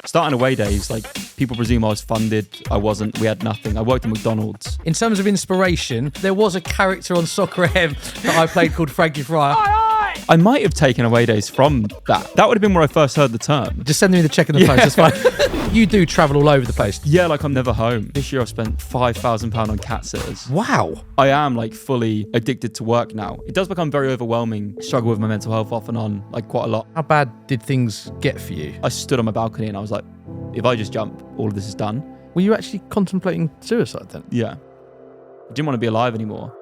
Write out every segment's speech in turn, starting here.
Starting AwayDays, like, people presume I was funded. I wasn't. We had nothing. I worked at McDonald's. In terms of inspiration, there was a character on Soccer FM that I played called Frankie Fryer. I might have taken AwayDays from that. That would have been where I first heard the term. Just send me the check in the post, that's fine. You do travel all over the place. Yeah, like I'm never home. This year I've spent £5,000 on cat sitters. Wow. I am like fully addicted to work now. It does become very overwhelming. Struggle with my mental health off and on, like quite a lot. How bad did things get for you? I stood on my balcony and I was like, if I just jump, all of this is done. Were you actually contemplating suicide then? Yeah. I didn't want to be alive anymore.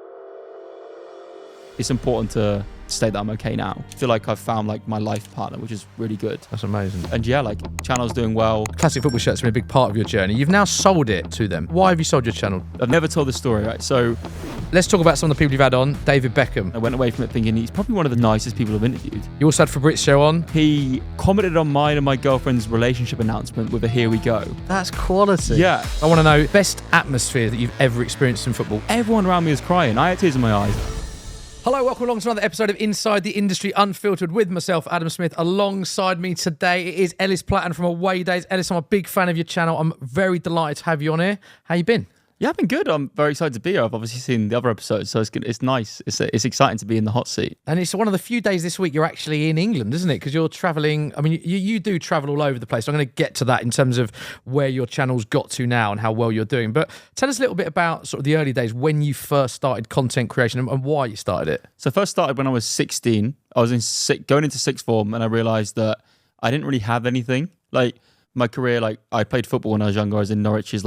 It's important to state that I'm okay now. I feel like I've found like my life partner, which is really good. That's amazing. And yeah, like channel's doing well. Classic Football Shirt's been a big part of your journey. You've now sold it to them. Why have you sold your channel? I've never told this story, right? So let's talk about some of the people you've had on. David Beckham. I went away from it thinking he's probably one of the nicest people I've interviewed. You also had Fabrizio on. He commented on mine and my girlfriend's relationship announcement with a "Here we go." That's quality. Yeah. I want to know best atmosphere that you've ever experienced in football. Everyone around me was crying. I had tears in my eyes. Hello, welcome along to another episode of Inside the Industry Unfiltered with myself, Adam Smith. Alongside me today it is Ellis Platten from AwayDays. Ellis, I'm a big fan of your channel. I'm very delighted to have you on here. How you been? Yeah, I've been good. I'm very excited to be here. I've obviously seen the other episodes, so it's nice. It's exciting to be in the hot seat. And it's one of the few days this week you're actually in England, isn't it? Because you're travelling. I mean, you do travel all over the place. So I'm going to get to that in terms of where your channel's got to now and how well you're doing. But tell us a little bit about sort of the early days when you first started content creation and why you started it. So I first started when I was 16. I was going into sixth form, and I realised that I didn't really have anything. Like my career, like I played football when I was younger. I was in Norwich's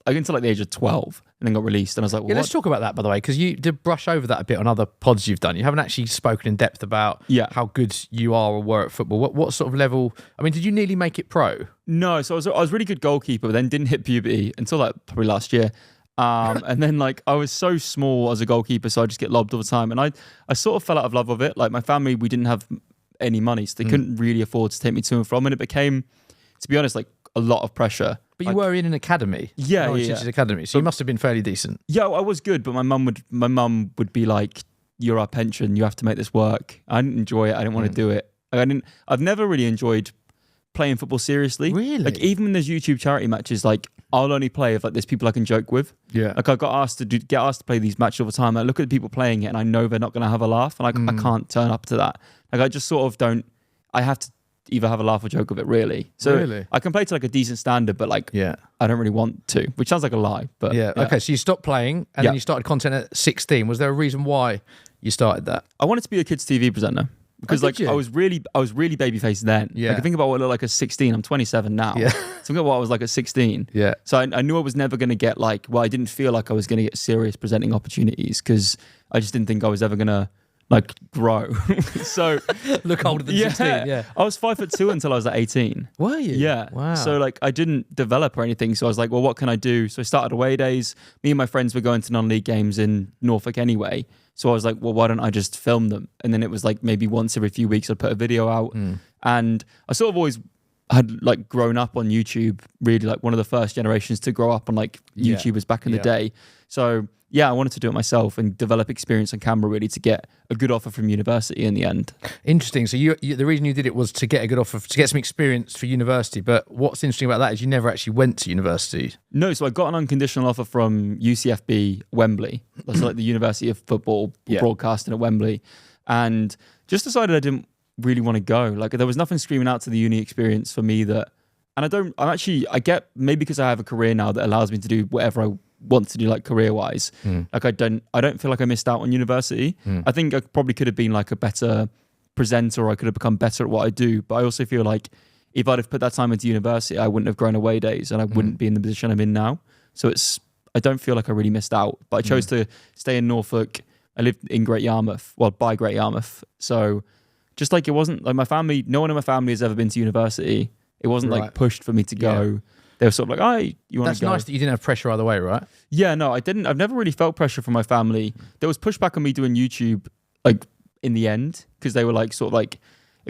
I got into like the age of 12 and then got released, and I was like, well, yeah, let's talk about that, by the way, because you did brush over that a bit on other pods you've done. You haven't actually spoken in depth about how good you are or were at football. What sort of level? I mean, did you nearly make it pro? No, so I was really good goalkeeper, but then didn't hit puberty until like probably last year. And then like I was so small as a goalkeeper, so I just get lobbed all the time, and I sort of fell out of love with it. Like my family, we didn't have any money, so they couldn't really afford to take me to and from, and it became, to be honest, like a lot of pressure. But you were in an academy. Yeah. Academy. So you must have been fairly decent. Yeah, I was good, but my mum would be like, "You're our pension. You have to make this work." I didn't enjoy it. I didn't want to do it. I've never really enjoyed playing football seriously. Really? Like even when there's YouTube charity matches, like I'll only play if like there's people I can joke with. Yeah. Like I get asked to play these matches all the time. I look at the people playing it and I know they're not going to have a laugh, and I can't turn up to that. Like I just sort of don't. I have to either have a laugh or joke with it, really. So really? I can play to like a decent standard, but like I don't really want to, which sounds like a lie. But yeah. Okay, so you stopped playing and then you started content at 16. Was there a reason why you started that? I wanted to be a kids' TV presenter because I was really babyface then. Yeah. Like, I think about what I looked like at 16. I'm 27 now. Yeah. So think about what I was like at 16. Yeah. So I knew I was never going to get I didn't feel like I was going to get serious presenting opportunities because I just didn't think I was ever going to grow. So look older than 16. Yeah. I was 5'2" until I was 18. Were you? Yeah. Wow. So I didn't develop or anything. So I was like, well, what can I do? So I started AwayDays. Me and my friends were going to non-league games in Norfolk anyway. So I was like, well, why don't I just film them? And then it was like maybe once every few weeks I'd put a video out. And I sort of always had grown up on YouTube, really one of the first generations to grow up on YouTubers back in the day. So yeah, I wanted to do it myself and develop experience on camera really to get a good offer from university in the end. Interesting. So you the reason you did it was to get a good offer, to get some experience for university. But what's interesting about that is you never actually went to university. No, so I got an unconditional offer from UCFB Wembley. That's the University of Football Broadcasting at Wembley. And just decided I didn't really want to go. There was nothing screaming out to the uni experience for me that, and I get, maybe because I have a career now that allows me to do whatever I want to do career wise. I don't feel like I missed out on university. I think I probably could have been a better presenter, or I could have become better at what I do. But I also feel like if I'd have put that time into university, I wouldn't have grown AwayDays and I wouldn't be in the position I'm in now. So I don't feel like I really missed out, but I chose to stay in Norfolk. I lived in Great Yarmouth, by Great Yarmouth. So just it wasn't my family, no one in my family has ever been to university. It wasn't pushed for me to go. Yeah. They were sort of "Hey, you want to go?" That's nice that you didn't have pressure either way, right? Yeah, no, I didn't. I've never really felt pressure from my family. There was pushback on me doing YouTube, in the end, because they were it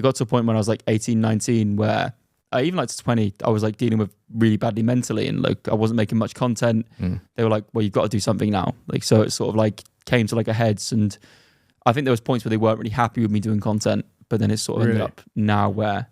got to a point when I was 18, 19, where even to 20, I was dealing with really badly mentally, and I wasn't making much content. They were like, "Well, you've got to do something now." So it sort of came to a heads, and I think there was points where they weren't really happy with me doing content, but then it sort of ended up now where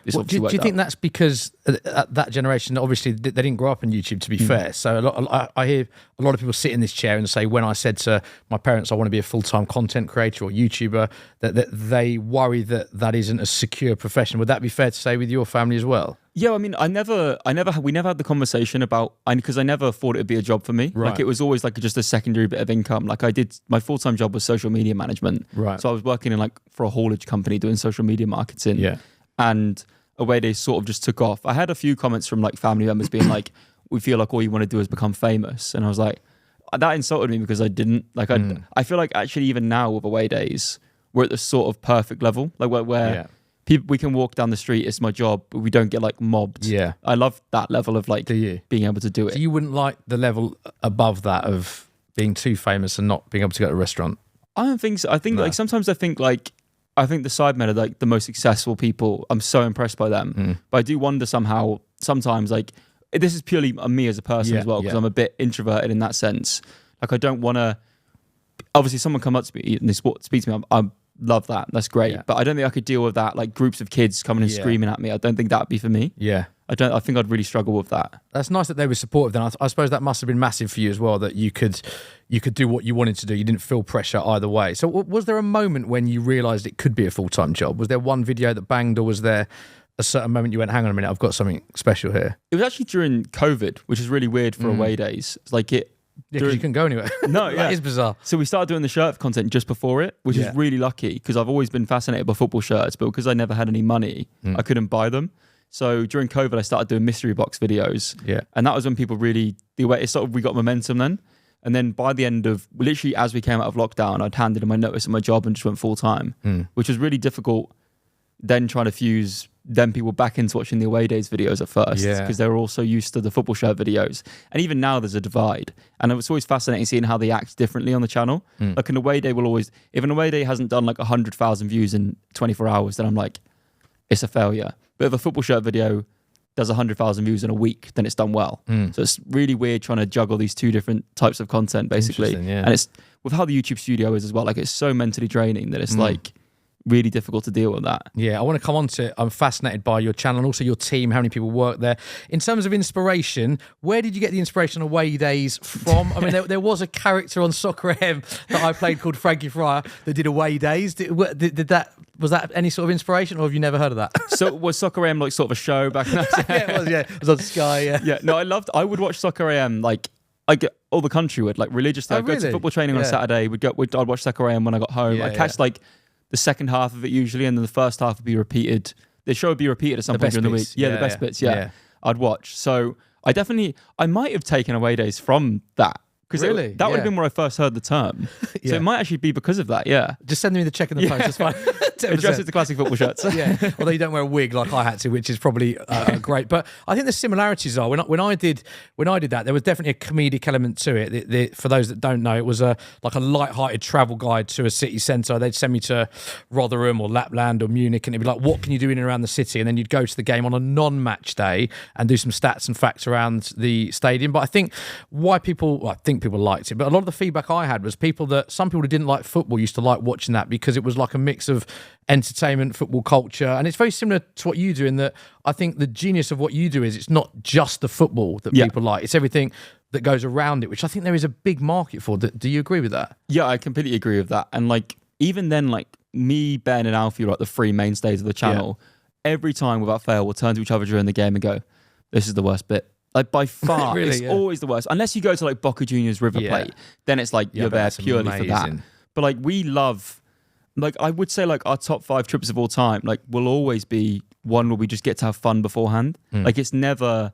it's do you think that's because that generation, obviously, they didn't grow up on YouTube, to be fair. So I hear a lot of people sit in this chair and say, when I said to my parents I want to be a full-time content creator or YouTuber, that they worry that isn't a secure profession. Would that be fair to say with your family as well? Yeah, I mean, we never had the conversation about, because I never thought it would be a job for me. Right. Like, it was always like just a secondary bit of income. Like, my full-time job was social media management. Right. So I was working in for a haulage company doing social media marketing. Yeah. And AwayDays sort of just took off. I had a few comments from family members being like, we feel like all you want to do is become famous. And I was like, that insulted me because I didn't. I feel like actually even now with AwayDays, we're at the sort of perfect level. Like where we can walk down the street, it's my job, but we don't get mobbed. Yeah. I love that level of being able to do it. So you wouldn't like the level above that of being too famous and not being able to go to a restaurant? I don't think so. I think sometimes I think I think the Sidemen are the most successful people. I'm so impressed by them. But I do wonder sometimes this is purely me as a person as well, because I'm a bit introverted in that sense. I don't want to, obviously someone come up to me and they speak to me, I love that. That's great. Yeah. But I don't think I could deal with that, groups of kids coming and screaming at me. I don't think that'd be for me. Yeah. I think I'd really struggle with that. That's nice that they were supportive then. I suppose that must have been massive for you as well, that you could do what you wanted to do. You didn't feel pressure either way. So was there a moment when you realised it could be a full-time job? Was there one video that banged, or was there a certain moment you went, hang on a minute, I've got something special here? It was actually during COVID, which is really weird for AwayDays. It's because you couldn't go anywhere. No, That is bizarre. So we started doing the shirt content just before it, which is really lucky, because I've always been fascinated by football shirts, but because I never had any money, I couldn't buy them. So during COVID, I started doing mystery box videos. Yeah. And that was when people really, we got momentum then. And then by the end of, literally as we came out of lockdown, I'd handed in my notice at my job and just went full time, which was really difficult then trying to fuse people back into watching the AwayDays videos at first, because they were all so used to the football shirt videos. And even now there's a divide. And it's always fascinating seeing how they act differently on the channel. Like an AwayDay will always, if an AwayDay hasn't done 100,000 views in 24 hours, then I'm like, it's a failure. But if a football shirt video does 100,000 views in a week, then it's done well. So it's really weird trying to juggle these two different types of content, basically. And it's with how the YouTube studio is as well. It's so mentally draining that it's really difficult to deal with that. Yeah, I want to come on to it. I'm fascinated by your channel and also your team, how many people work there. In terms of inspiration, where did you get the inspiration of AwayDays from? I mean, there was a character on Soccer AM that I played called Frankie Fryer that did AwayDays. Was that any sort of inspiration, or have you never heard of that? So was Soccer AM sort of a show back in that day? Yeah, it was. Yeah, it was on Sky. Yeah. Yeah. No, I would watch Soccer AM all the country would religiously. I'd go to football training on a Saturday. I'd watch Soccer AM when I got home. I'd catch the second half of it usually, and then the first half would be repeated. The show would be repeated at some point during the week. Yeah, the best bits. Yeah, I'd watch. So I might have taken AwayDays from that. Because that would have been where I first heard the term. So it might actually be because of that, Just send me the check in the post, that's fine. Address it to classic football shirts. Although you don't wear a wig like I had to, which is probably great. But I think the similarities are, when I did that, there was definitely a comedic element to it. For those that don't know, it was a light-hearted travel guide to a city centre. They'd send me to Rotherham or Lapland or Munich, and it'd be like, what can you do in and around the city? And then you'd go to the game on a non-match day and do some stats and facts around the stadium. But I think people liked it, but a lot of the feedback I had was some people who didn't like football used to like watching that because it was like a mix of entertainment, football culture, and it's very similar to what you do in that I think the genius of what you do is it's not just the football that people like, it's everything that goes around it, which I think there is a big market for. Do you agree with that? Yeah, I completely agree with that. And even then, me, Ben and Alfie are the three mainstays of the channel. Every time without fail we'll turn to each other during the game and go, this is the worst bit. By far, really, it's always the worst. Unless you go to Boca Juniors River Plate, then it's you're there purely for that. But we love, I would say our top 5 trips of all time, will always be one where we just get to have fun beforehand. It's never,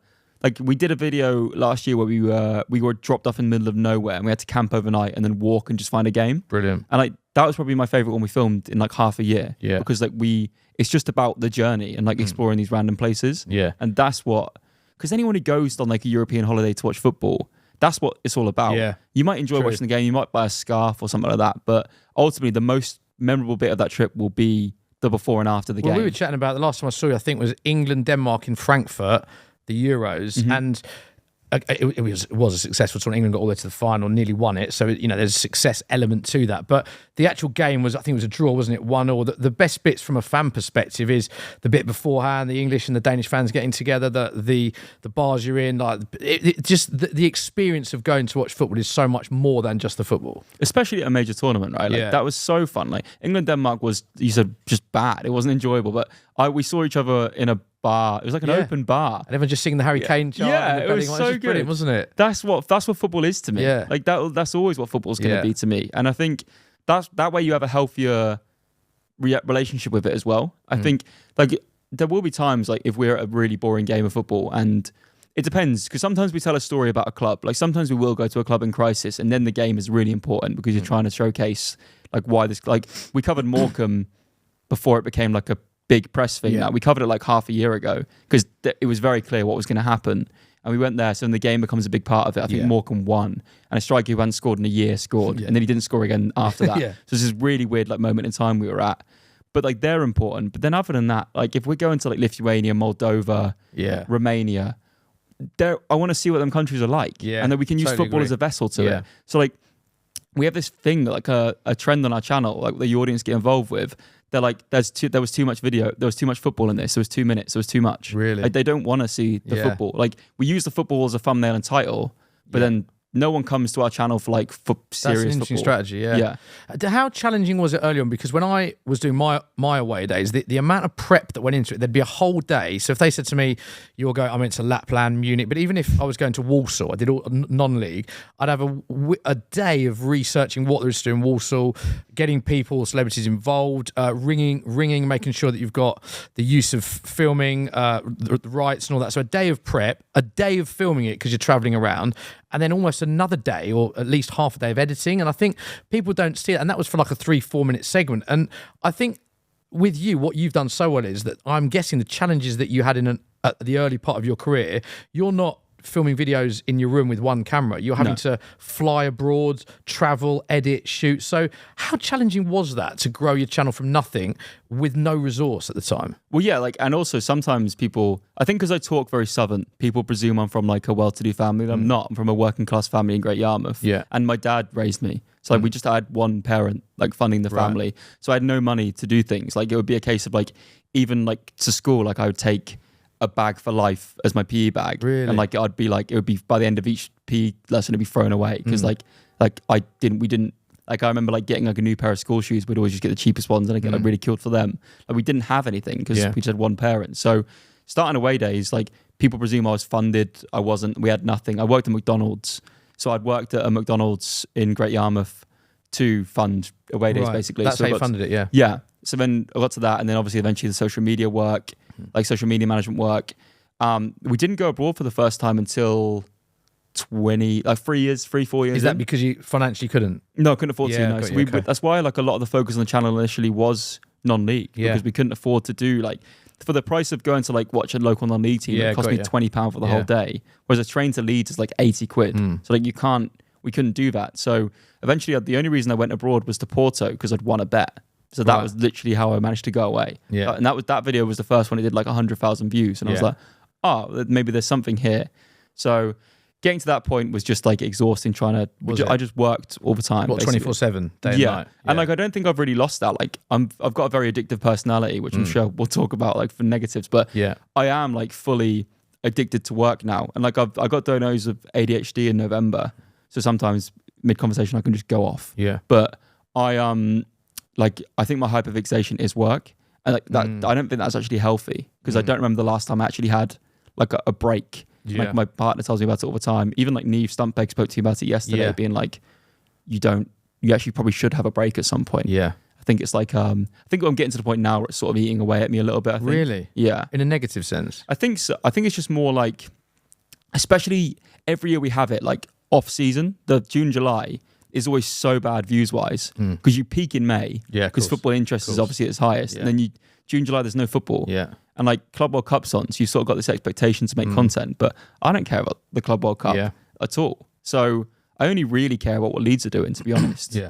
we did a video last year where we were dropped off in the middle of nowhere and we had to camp overnight and then walk and just find a game. Brilliant. And that was probably my favorite one we filmed in half a year. Yeah. Because it's just about the journey and exploring these random places. Yeah. And that's what. Because anyone who goes on a European holiday to watch football, that's what it's all about. Yeah. You might enjoy watching the game, you might buy a scarf or something like that, but ultimately the most memorable bit of that trip will be the before and after the game. We were chatting about, the last time I saw you, I think was England-Denmark in Frankfurt, the Euros, and it was a successful tournament. England got all the way to the final, nearly won it. So, there's a success element to that. But the actual game was, I think it was a draw, wasn't it? 1-1. The best bits from a fan perspective is the bit beforehand, the English and the Danish fans getting together, the bars you're in. Like, just the experience of going to watch football is so much more than just the football. Especially at a major tournament, right? Like, that was so fun. Like, England-Denmark was, you said, just bad. It wasn't enjoyable. But we saw each other in a bar. It was like an open bar, and everyone just singing the Harry Kane chant. Yeah, it was so good, brilliant, wasn't it? That's what football is to me. Yeah, like that's always what football's going to be to me. And I think that way you have a healthier relationship with it as well. I think like there will be times like if we're at a really boring game of football, and it depends, because sometimes we tell a story about a club. Like sometimes we will go to a club in crisis, and then the game is really important because you're trying to showcase like why this. Like we covered Morecambe before it became like a big press thing. Now we covered it like half a year ago because it was very clear what was going to happen, and we went there. So then the game becomes a big part of it. I think Morecambe won, and a striker who hadn't scored in a year scored, and then he didn't score again after that. So it's this really weird like moment in time we were at. But like they're important. But then other than that, like if we're going to like Lithuania, Moldova, Romania, I want to see what them countries are like, and then we can use football as a vessel to it. So like we have this thing like a trend on our channel, like the audience get involved with. They're like, there was too much video, there was too much football in this, there was 2 minutes, there was too much. Really? Like they don't want to see the football. Like we use the football as a thumbnail and title, but then no one comes to our channel for like serious football. That's an interesting strategy, yeah. How challenging was it early on? Because when I was doing my away days, the amount of prep that went into it, there'd be a whole day. So if they said to me, you're going, I went to Lapland, Munich, but even if I was going to Warsaw, I did all non-league, I'd have a day of researching what there is to do in Warsaw, getting people, celebrities involved, ringing, making sure that you've got the use of filming, the rights and all that. So a day of prep, a day of filming it because you're traveling around, and then almost another day or at least half a day of editing. And I think people don't see it. And that was for like a 3-4 minute segment. And I think with you, what you've done so well is that I'm guessing the challenges that you had at the early part of your career, you're not filming videos in your room with one camera. You're having to fly abroad, travel, edit, shoot. So how challenging was that to grow your channel from nothing with no resource at the time? Well, yeah, like, and also sometimes people, I think because I talk very Southern, people presume I'm from like a well-to-do family. I'm not. I'm from a working class family in Great Yarmouth. Yeah. And my dad raised me. So like, we just had one parent like funding the family. So I had no money to do things. Like it would be a case of like, even like to school, like I would take a bag for life as my PE bag. Really? And like I'd be like, it would be by the end of each PE lesson it'd be thrown away because we didn't like, I remember like getting like a new pair of school shoes, we'd always just get the cheapest ones and I get like really killed for them. Like we didn't have anything because we just had one parent. So starting away days, like people presume I was funded. I wasn't. We had nothing. I worked at McDonald's, so I'd worked at a McDonald's in Great Yarmouth to fund away days basically. That's so how you funded it, yeah. Yeah. So then I got to that, and then obviously eventually the social media work, like social media management work. We didn't go abroad for the first time until 4 years. Is that because you financially couldn't? No, I couldn't afford to. No. So that's why like a lot of the focus on the channel initially was non-league because we couldn't afford to do like for the price of going to like watch a local non-league team. It cost me £20 for the whole day, whereas a train to Leeds is like 80 quid. So like we couldn't do that. So eventually the only reason I went abroad was to Porto because I'd won a bet. So that was literally how I managed to go away. Yeah. And that video was the first one. It did like 100,000 views. And I was like, oh, maybe there's something here. So getting to that point was just like exhausting I just worked all the time. What, 24/7, day and night? Yeah. And like, I don't think I've really lost that. Like I've got a very addictive personality, which I'm sure we'll talk about like for negatives, but I am like fully addicted to work now. And like I got diagnosed with ADHD in November. So sometimes mid-conversation I can just go off. Yeah. But I think my hyperfixation is work, and like that, I don't think that's actually healthy because I don't remember the last time I actually had like a break. Yeah. Like my partner tells me about it all the time. Even like Neve Stumpeg spoke to me about it yesterday, being like, you actually probably should have a break at some point. Yeah, I think it's like I think I'm getting to the point now where it's sort of eating away at me a little bit. I think. Really? Yeah. In a negative sense? I think so. I think it's just more like, especially every year we have it like off season, the June, July is always so bad views wise because you peak in May because football interest is obviously at its highest, and then June, July there's no football, and like Club World Cup's on, so you've sort of got this expectation to make content, but I don't care about the Club World Cup at all. So I only really care about what Leeds are doing, to be honest. I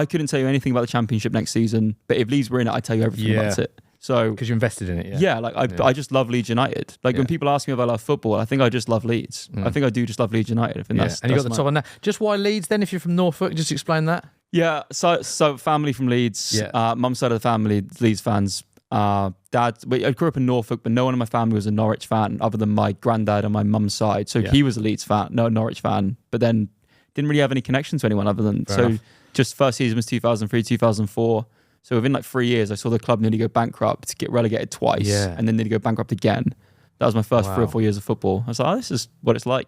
couldn't tell you anything about the Championship next season, but if Leeds were in it, I'd tell you everything about it. So because you invested in it. Yeah, like I just love Leeds United. Like when people ask me if I love football, I think I just love Leeds. I think I do just love Leeds United. I think and you got the top on that. Just why Leeds then? If you're from Norfolk, just explain that. Yeah, so family from Leeds. Yeah. Mum's side of the family, Leeds fans. Dad, I grew up in Norfolk, but no one in my family was a Norwich fan other than my granddad on my mum's side. So he was a Leeds fan, no Norwich fan, but then didn't really have any connection to anyone other than Fair enough. Just first season was 2003, 2004. So within like 3 years, I saw the club nearly go bankrupt, get relegated twice, and then nearly go bankrupt again. That was my first 3 or 4 years of football. I was like, oh, this is what it's like.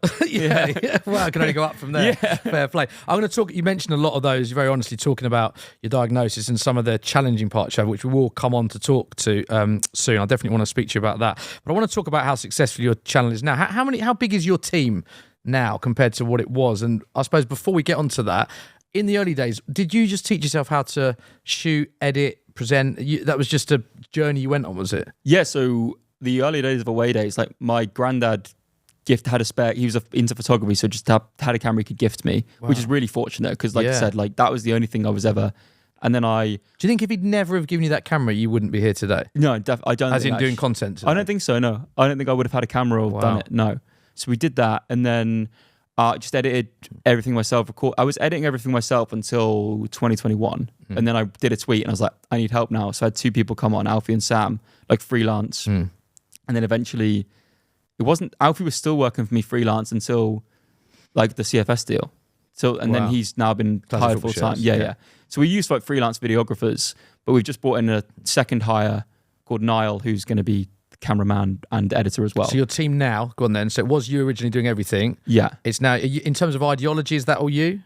Well, I can only go up from there. Fair play. I'm going to talk, you mentioned a lot of those, very honestly, talking about your diagnosis and some of the challenging parts, which we will come on to talk to soon. I definitely want to speak to you about that. But I want to talk about how successful your channel is now. How big is your team now compared to what it was? And I suppose before we get onto that, in the early days, did you just teach yourself how to shoot, edit, present? That was just a journey you went on, was it? Yeah, so the early days of AwayDays, like my granddad had a spare, he was into photography, so just had a camera he could gift me, which is really fortunate because like I said, like that was the only thing I was ever, and then Do you think if he'd never have given you that camera, you wouldn't be here today? No, I don't As think in doing content today? I don't think so, no. I don't think I would have had a camera or done it, no. So we did that, and then just edited everything myself. I was editing everything myself until 2021. And then I did a tweet and I was like, I need help now. So I had 2 people come on, Alfie and Sam, like freelance. And then eventually, Alfie was still working for me freelance until like the CFS deal. And then he's now been hired full time. Yeah. So we used like freelance videographers, but we've just brought in a second hire called Niall, who's going to be cameraman and editor as well. So your team now, go on then. So it was you originally doing everything. Yeah. It's now, in terms of ideology, is that all you?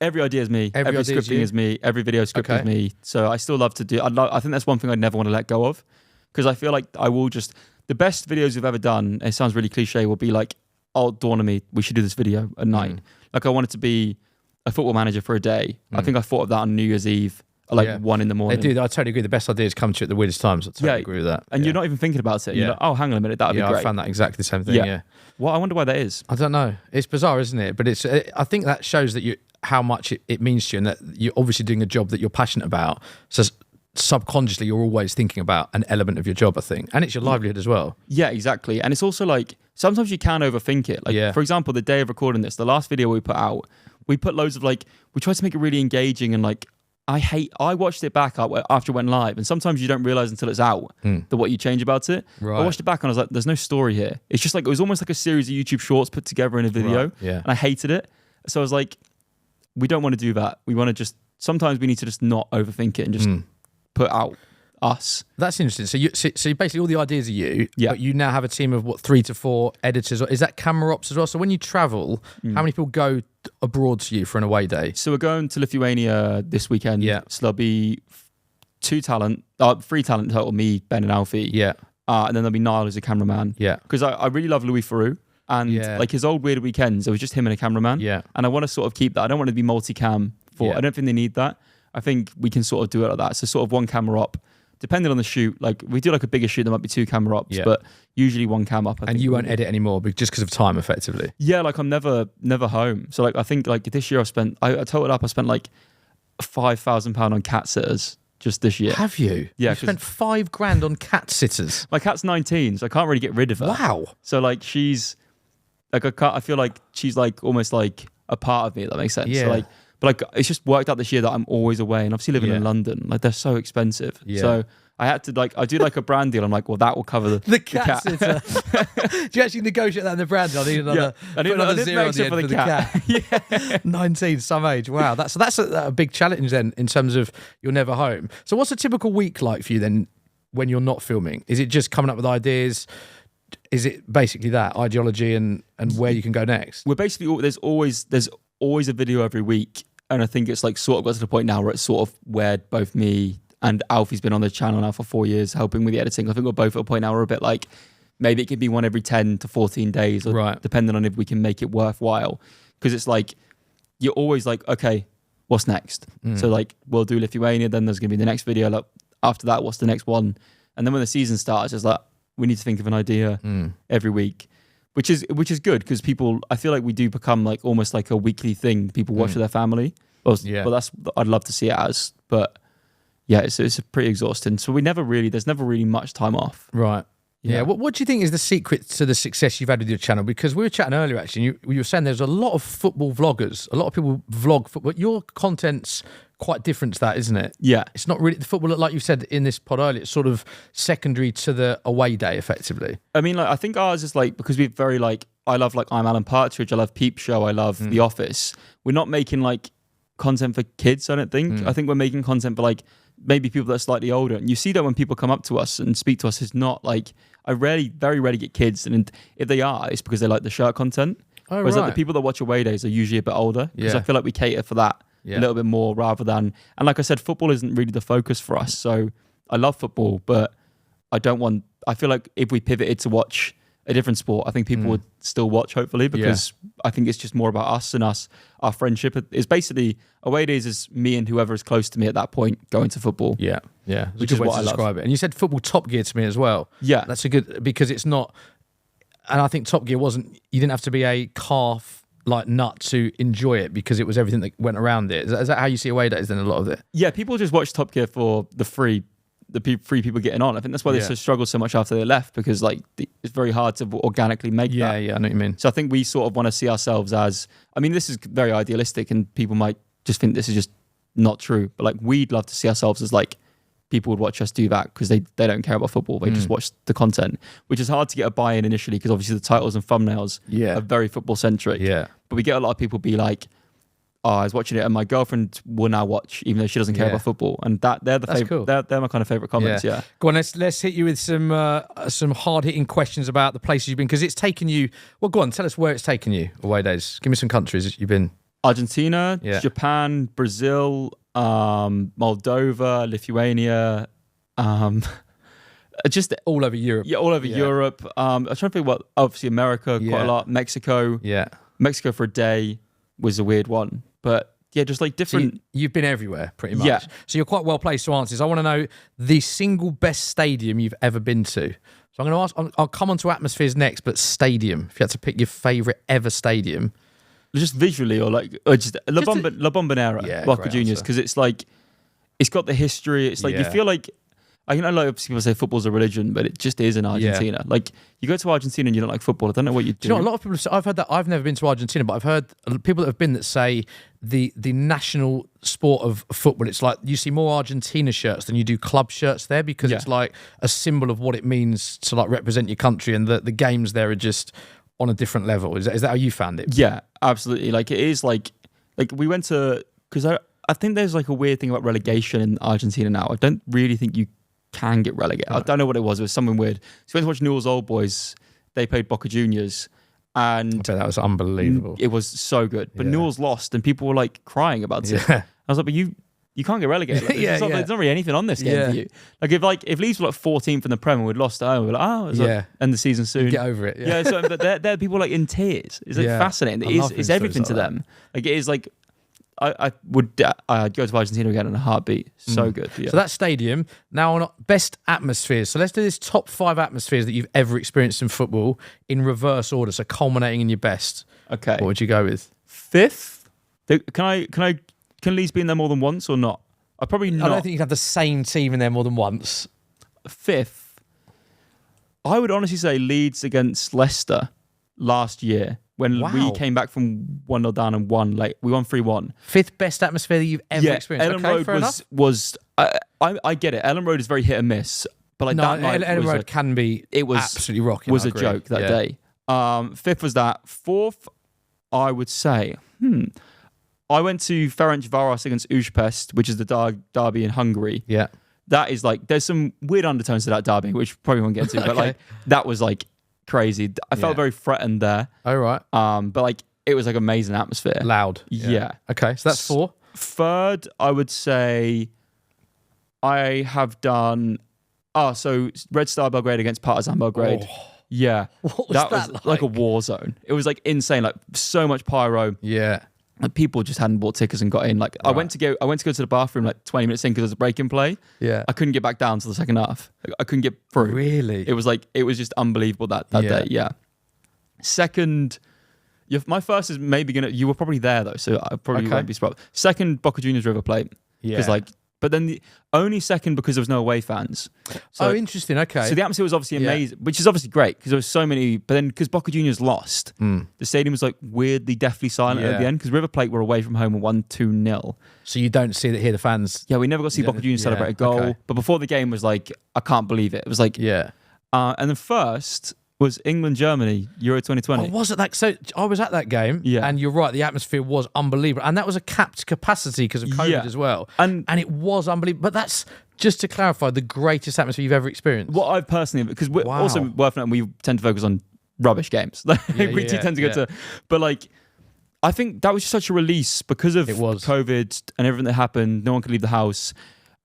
Every idea is me. Every scripting is me. Every video script is me. So I still love to do. I think that's one thing I'd never want to let go of, because I feel like I will just. The best videos we've ever done, it sounds really cliche, will be like, oh, dawn on me, we should do this video at night. Like I wanted to be a football manager for a day. I think I thought of that on New Year's Eve. Like 1 a.m. They do. I totally agree. The best ideas come to you at the weirdest times. I totally agree with that. And you're not even thinking about it. You're like, oh, hang on a minute, that'd be great. I found that exactly the same thing. Yeah. Well, I wonder why that is. I don't know. It's bizarre, isn't it? But I think that shows that how much it means to you, and that you're obviously doing a job that you're passionate about. So subconsciously, you're always thinking about an element of your job, I think. And it's your livelihood as well. Yeah, exactly. And it's also like, sometimes you can overthink it. Like, for example, the day of recording this, the last video we put out, we put loads of like, we tried to make it really engaging and like, I watched it back after it went live, and sometimes you don't realize until it's out what you change about it. Right. I watched it back and I was like, there's no story here. It's just like, it was almost like a series of YouTube shorts put together in a video. Right. Yeah. And I hated it. So I was like, we don't want to do that. We want to just, sometimes we need to just not overthink it and just put out us. That's interesting. So basically all the ideas are you, but you now have a team of 3 to 4 editors. Is that camera ops as well? So when you travel, how many people go abroad to you for an away day? So we're going to Lithuania this weekend. Yeah. So there'll be 3 talent total, me, Ben and Alfie. Yeah. And then there'll be Niall as a cameraman. Yeah. Because I really love Louis Theroux. And like his old weird weekends, it was just him and a cameraman. Yeah. And I want to sort of keep that. I don't want to be multicam I don't think they need that. I think we can sort of do it like that. So sort of 1 camera up. Depending on the shoot, like we do like a bigger shoot, there might be 2 camera ops, but usually 1 cam up. And you won't edit anymore just because of time, effectively. Yeah, like I'm never home. So like I think like this year I totaled up, I spent like £5,000 on cat sitters just this year. Have you? Yeah, you spent $5,000 on cat sitters. My cat's 19, so I can't really get rid of her. Wow. So like she's like I feel like she's like almost like a part of me. If that makes sense. Yeah. So like. But like it's just worked out this year that I'm always away, and obviously living in London, like they're so expensive. Yeah. So I had to I do like a brand deal. I'm like, well, that will cover the cat sitter. Do you actually negotiate that in the brand deal? I need another. I need another 0 on the end for the cat. 19, some age. Wow, that's a big challenge then in terms of you're never home. So what's a typical week like for you then when you're not filming? Is it just coming up with ideas? Is it basically that ideology and where you can go next? We're basically there's always a video every week. And I think it's like sort of got to the point now where it's sort of where both me and Alfie's been on the channel now for 4 years helping with the editing. I think we're both at a point now where we're a bit like, maybe it could be one every 10 to 14 days, or depending on if we can make it worthwhile. Because it's like, you're always like, okay, what's next? So like, we'll do Lithuania, then there's going to be the next video. Like, after that, what's the next one? And then when the season starts, it's like, we need to think of an idea every week. Which is good because people, I feel like we do become like almost like a weekly thing people watch with their family. Well, that's I'd love to see it as, but yeah, it's pretty exhausting. So there's never really much time off. Right. Yeah. What do you think is the secret to the success you've had with your channel? Because we were chatting earlier, actually, and you were saying there's a lot of football vloggers. A lot of people vlog football. Your content's quite different to that, isn't it? Yeah. It's not really the football, like you said in this pod earlier, it's sort of secondary to the away day, effectively. I mean, like, I think ours is like, because we're very like, I love like I'm Alan Partridge, I love Peep Show, I love The Office. We're not making like content for kids, I don't think. I think we're making content for like maybe people that are slightly older. And you see that when people come up to us and speak to us, it's not like, very rarely get kids. And if they are, it's because they like the shirt content. Oh, Whereas right. like the people that watch AwayDays are usually a bit older. Because I feel like we cater for that a little bit more rather than, and like I said, football isn't really the focus for us. So I love football, but I feel like if we pivoted to watch a different sport, I think people would still watch, hopefully, because I think it's just more about us and our friendship. It's basically, AwayDays is me and whoever is close to me at that point going to football. Yeah. Which is way what to I love. describe it. And you said football Top Gear to me as well. Yeah. That's a good, because it's not, and I think Top Gear you didn't have to be a calf like nut to enjoy it because it was everything that went around it. Is that how you see AwayDays then, a lot of it? Yeah, people just watch Top Gear for the free people getting on. I think that's why they struggled so much after they left, because like it's very hard to organically make that. Yeah, I know what you mean. So I think we sort of want to see ourselves as, I mean, this is very idealistic and people might just think this is just not true, but like we'd love to see ourselves as like people would watch us do that because they don't care about football. They just watch the content, which is hard to get a buy-in initially because obviously the titles and thumbnails are very football centric. Yeah. But we get a lot of people be like, oh, I was watching it and my girlfriend will now watch even though she doesn't care about football. And they're the favorite. Cool. They're my kind of favorite comments. Yeah. Go on, let's hit you with some hard-hitting questions about the places you've been, because it's taken you. Well, go on, tell us where it's taken you. AwayDays. Give me some countries you've been. Argentina, Japan, Brazil, Moldova, Lithuania, just all over Europe. Yeah, all over Europe. I'm trying to think what, obviously America quite a lot, Mexico. Yeah. Mexico for a day was a weird one. But yeah, just like different. So you've been everywhere pretty much. Yeah. So you're quite well placed to answer this. I want to know the single best stadium you've ever been to. So I'm going to ask, I'll come on to atmospheres next, but stadium, if you had to pick your favourite ever stadium. Just visually or just La Bombonera, Boca Juniors, because it's like, it's got the history. It's like, you feel like, I know like people say football's a religion, but it just is in Argentina. Yeah. Like you go to Argentina and you don't like football, I don't know what you do. Do you know, a lot of people say, I've heard that, I've never been to Argentina, but I've heard people that have been that say the national sport of football, it's like you see more Argentina shirts than you do club shirts there, because it's like a symbol of what it means to like represent your country, and the games there are just on a different level. Is that how you found it? Yeah, absolutely. Like it is like we went to, because I think there's like a weird thing about relegation in Argentina now. I don't really think you can get relegated. I don't know what it was. It was something weird. So we went to watch Newell's Old Boys. They played Boca Juniors. And I bet that was unbelievable. It was so good. But Newell's lost and people were like crying about it. I was like, but you can't get relegated. Like, there's not really anything on this game for you. If Leeds were like 14th in the Prem and we'd lost at home, we're like, end the season soon. Get over it. Yeah, so but they're people like in tears. It's like fascinating. It's everything to them. Like it is like, I'd go to Argentina again in a heartbeat. So good. Yeah. So that stadium. Now on best atmospheres. So let's do this top 5 atmospheres that you've ever experienced in football in reverse order. So culminating in your best. Okay. What would you go with? 5th. Can Leeds be in there more than once or not? I probably not. I don't think you'd have the same team in there more than once. 5th. I would honestly say Leeds against Leicester last year. When we came back from 1-0 down and won, like we won 3-1. 5th best atmosphere that you've ever experienced. Ellen Road was I get it. Ellen Road is very hit and miss, but like that night Ellen Road can be. It was absolutely rocking. Was a joke that day. 5th was that. 4th, I would say. I went to Ferencváros against Újpest, which is the derby in Hungary. Yeah, that is like there's some weird undertones to that derby, which probably won't get into, but like that was like crazy. I felt very threatened there. Oh, right. But like it was like amazing atmosphere. Loud. Yeah. Okay, so that's 4. 3rd, I would say I have done so Red Star Belgrade against Partizan Belgrade. Oh. Yeah. What was that like a war zone. It was like insane, like so much pyro. Yeah. Like people just hadn't bought tickets and got in. Like I went to go to the bathroom like 20 minutes in because there was a break in play. Yeah. I couldn't get back down to the second half. I couldn't get through. Really? It was just unbelievable that day. Yeah. 2nd, my first is maybe you were probably there though, so I probably won't be surprised. 2nd, Boca Juniors River Plate. Yeah. Because like But then the only second because there was no away fans. So, interesting. Okay. So the atmosphere was obviously amazing, which is obviously great because there was so many. But then because Boca Juniors lost, the stadium was like weirdly, deathly silent at the end because River Plate were away from home and won 2-0. So you don't hear the fans. Yeah, we never got to see Boca Juniors celebrate a goal. Okay. But before the game was like, I can't believe it. It was like, and then first was England-Germany, Euro 2020. Oh, was it that? So I was at that game, and you're right, the atmosphere was unbelievable. And that was a capped capacity because of COVID as well. And it was unbelievable. But that's, just to clarify, the greatest atmosphere you've ever experienced. What I've personally, because we're also worth noting, we tend to focus on rubbish games. We do tend to go to, but like, I think that was just such a release because of COVID and everything that happened. No one could leave the house.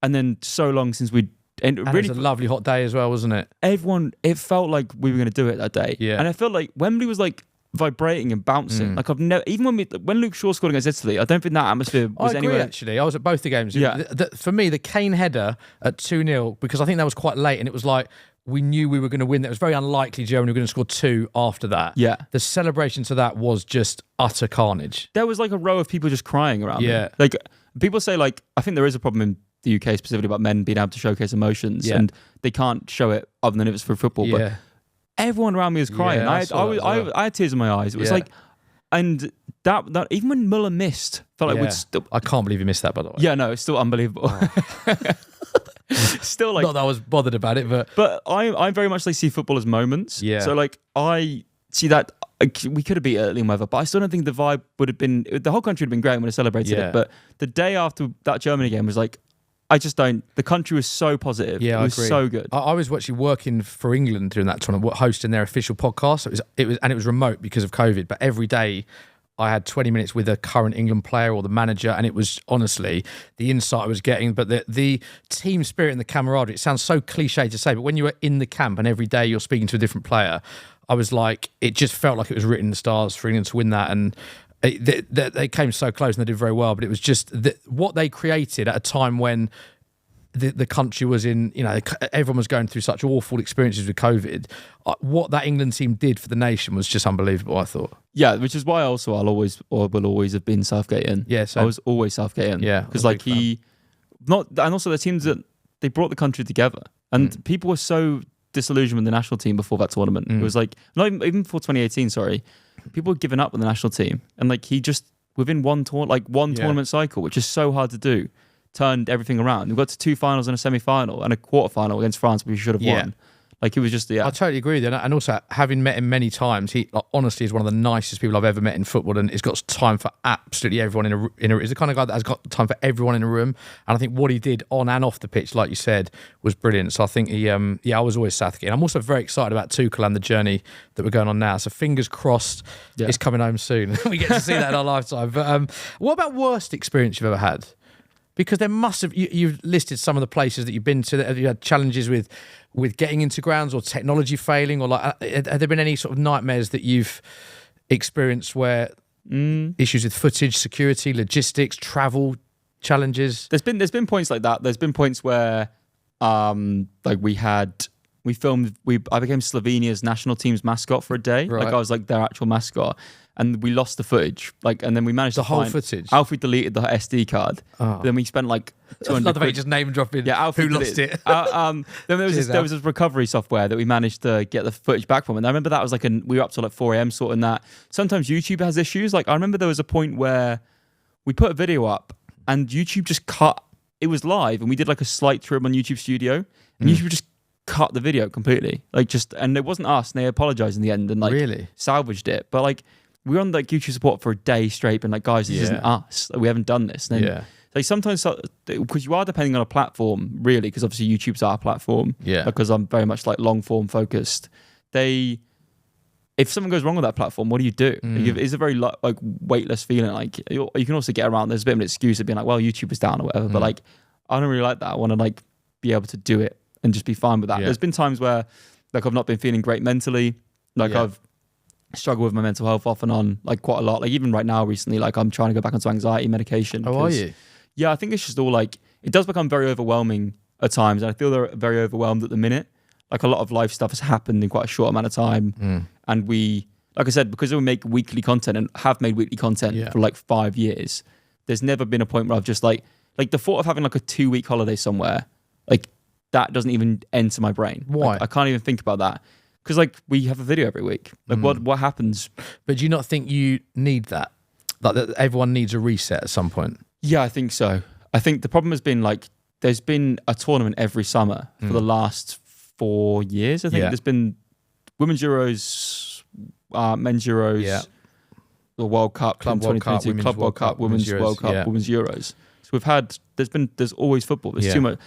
And then so long since we'd, and really, it was a lovely hot day as well, wasn't it? It felt like we were going to do it that day. Yeah. And I felt like Wembley was like vibrating and bouncing. Like I've never, even when Luke Shaw scored against Italy, I don't think that atmosphere was anywhere. Actually. I was at both the games. Yeah. For me, the Kane header at 2-0, because I think that was quite late and it was like, we knew we were going to win. It was very unlikely Germany were going to score 2 after that. Yeah. The celebration to that was just utter carnage. There was like a row of people just crying around me. Like people say like, I think there is a problem in the UK specifically about men being able to showcase emotions and they can't show it other than if it's for football. But everyone around me was crying. I had tears in my eyes. It was like, and that even when Muller missed, felt like I can't believe he missed that, by the way. Yeah, no, it's still unbelievable. Still like, not that I was bothered about it, but I very much like see football as moments. Yeah. So like I see that we could have beat Italy and whatever, but I still don't think the vibe would have been. The whole country would have been great when it celebrated it. But the day after that Germany game was like, I just don't. The country was so positive. Yeah, it was so good. I was actually working for England during that tournament, hosting their official podcast. It was remote because of COVID, but every day I had 20 minutes with a current England player or the manager, and it was honestly the insight I was getting. But the team spirit and the camaraderie, it sounds so cliche to say, but when you were in the camp and every day you're speaking to a different player, I was like, it just felt like it was written in the stars for England to win that. And they came so close and they did very well, but it was just what they created at a time when the country was in, everyone was going through such awful experiences with COVID. What that England team did for the nation was just unbelievable, I thought. Yeah, which is why also will always have been Southgate-ian. Yeah, I was always Southgate-ian. Yeah, because like and also the teams that they brought the country together, and people were so disillusioned with the national team before that tournament. It was like not even before 2018. Sorry, people had given up with the national team, and like he just within one tournament cycle, which is so hard to do, turned everything around. We got to 2 finals and a semi-final and a quarter-final against France, which we should have won. Like it was just, I totally agree with you. And also, having met him many times, he honestly is one of the nicest people I've ever met in football, and he's got time for absolutely everyone in a. He's the kind of guy that has got time for everyone in a room. And I think what he did on and off the pitch, like you said, was brilliant. So I think I was always Southgate. And I'm also very excited about Tuchel and the journey that we're going on now. So fingers crossed, it's coming home soon. We get to see that in our lifetime. But what about worst experience you've ever had? Because there must have, you've listed some of the places that you've been to. Have you had challenges with getting into grounds or technology failing, or like, have there been any sort of nightmares that you've experienced where issues with footage, security, logistics, travel challenges? There's been points like that. There's been points where, like I became Slovenia's national team's mascot for a day. Right. Like I was like their actual mascot. And we lost the footage, and then we managed to find footage. Alfie deleted the SD card. Oh. Then we spent like 200. Another way just name dropping. Yeah, Alfie lost it. Then there was this recovery software that we managed to get the footage back from. And I remember that was like we were up to like 4 a.m. sorting that. Sometimes YouTube has issues. Like I remember there was a point where we put a video up and YouTube just cut. It was live, and we did like a slight trim on YouTube Studio, and YouTube just cut the video completely. And it wasn't us, and they apologized in the end and like really salvaged it. But like, we were on like YouTube support for a day straight, and like, guys, this isn't us. Like, we haven't done this. And then, like sometimes, because you are depending on a platform, really, because obviously YouTube's our platform. Yeah. Because I'm very much like long form focused. If something goes wrong with that platform, what do you do? Like, it's a very like weightless feeling. Like you can also get around. There's a bit of an excuse of being like, well, YouTube is down or whatever. But like, I don't really like that. I want to like be able to do it and just be fine with that. There's been times where like I've not been feeling great mentally. Like I've struggle with my mental health off and on, like quite a lot. Like even right now recently, like I'm trying to go back onto anxiety medication. How are you? Yeah, I think it's just all like, it does become very overwhelming at times. And I feel they're very overwhelmed at the minute. Like a lot of life stuff has happened in quite a short amount of time. And we, like I said, because we make weekly content and have made weekly content for like 5 years, there's never been a point where I've just like, like the thought of having like a 2-week holiday somewhere, like that doesn't even enter my brain. Why? Like, I can't even think about that. Because like we have a video every week. Like what happens? But do you not think you need that? Like that everyone needs a reset at some point? Yeah, I think so. I think the problem has been like there's been a tournament every summer for the last 4 years. I think there's been Women's Euros, Men's Euros, the World Cup, Club World Cup, Club World Cup, Women's World Cup, Women's Euros. So we've had, there's always football. There's too much.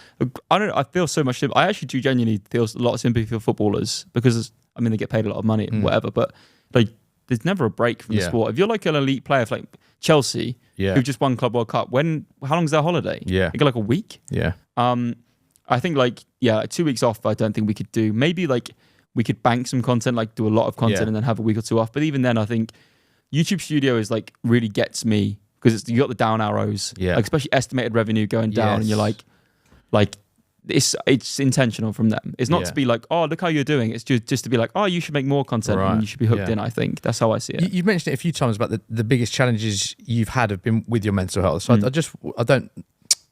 I feel so much, I actually do genuinely feel a lot of sympathy for footballers because, I mean, they get paid a lot of money and whatever, but like, there's never a break from the sport. If you're like an elite player, like Chelsea, who just won Club World Cup, how long's their holiday? Yeah. Like a week? Yeah. I think like 2 weeks off, I don't think we could do. Maybe like we could bank some content, like do a lot of content and then have a week or two off. But even then, I think YouTube Studio is like really gets me because you got the down arrows, like especially estimated revenue going down, and you're like it's intentional from them. It's not to be like, oh, look how you're doing. It's just to be like, oh, you should make more content and you should be hooked in. I think that's how I see it. You've mentioned it a few times about the biggest challenges you've had have been with your mental health. So I don't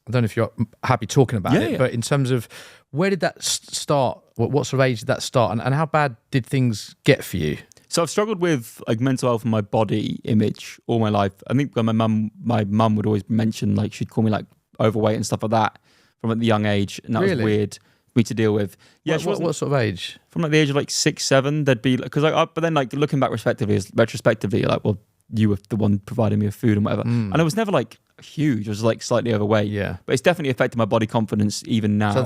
know if you're happy talking about it, but in terms of where did that start? What sort of age did that start? And how bad did things get for you? So I've struggled with like mental health and my body image all my life. I think my mum would always mention, like, she'd call me like overweight and stuff like that from at the young age, and that was weird for me to deal with. Yeah, what sort of age? From like the age of like 6, 7, there'd be because but then like looking back retrospectively, like, well, you were the one providing me with food and whatever, and it was never like huge. It was like slightly overweight. Yeah, but it's definitely affected my body confidence even now. So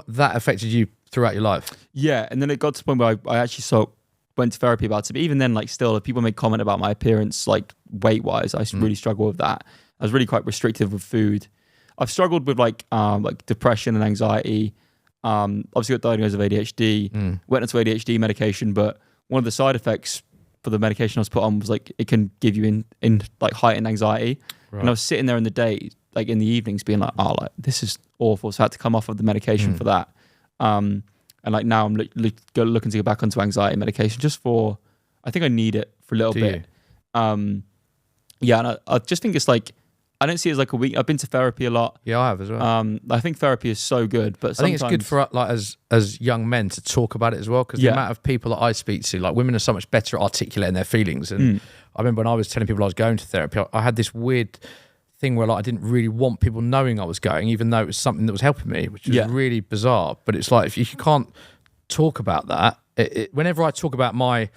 that affected you throughout your life. Yeah, and then it got to the point where I actually went to therapy about it. But even then, like, still, if people make comment about my appearance, like weight wise, I really struggle with that. I was really quite restrictive with food. I've struggled with like depression and anxiety. Obviously got diagnosed with ADHD. Went into ADHD medication, but one of the side effects for the medication I was put on was like it can give you in like heightened anxiety. Right. And I was sitting there in the day, like in the evenings, being like, oh, like this is awful. So I had to come off of the medication for that. And like now I'm looking to go back onto anxiety medication just for, I think I need it for a little bit. Yeah, and I just think it's like, I don't see it as like a week. I've been to therapy a lot. Yeah, I have as well. I think therapy is so good, but I think it's good for like as young men to talk about it as well, because the amount of people that I speak to, like women are so much better at articulating their feelings. And I remember when I was telling people I was going to therapy, I had this weird thing where like I didn't really want people knowing I was going, even though it was something that was helping me, which was really bizarre. But it's like if you can't talk about that, whenever I talk about my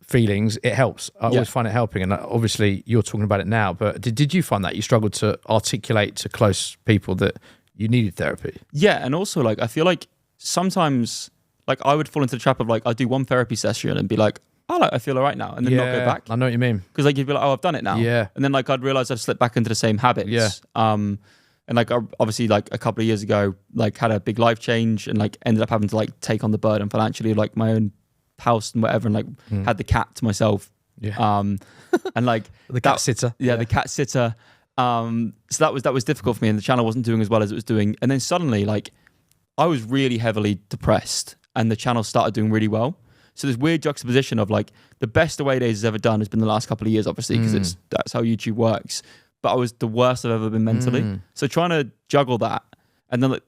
feelings, it helps. I always find it helping, and obviously you're talking about it now, but did you find that you struggled to articulate to close people that you needed therapy? Yeah, and also like I feel like sometimes like I would fall into the trap of like I'd do one therapy session and be like, oh, I feel all right now, and then not go back. I know what you mean, because like you'd be like, oh, I've done it now, and then like I'd realize I'd slip back into the same habits. And like obviously like a couple of years ago, like had a big life change and like ended up having to like take on the burden financially of like my own house and whatever, and like had the cat to myself, and like the cat sitter, the cat sitter. So that was difficult for me, and the channel wasn't doing as well as it was doing. And then suddenly, like, I was really heavily depressed, and the channel started doing really well. So this weird juxtaposition of like the best AwayDays has ever done has been the last couple of years, obviously, because that's how YouTube works. But I was the worst I've ever been mentally. So trying to juggle that, and then like,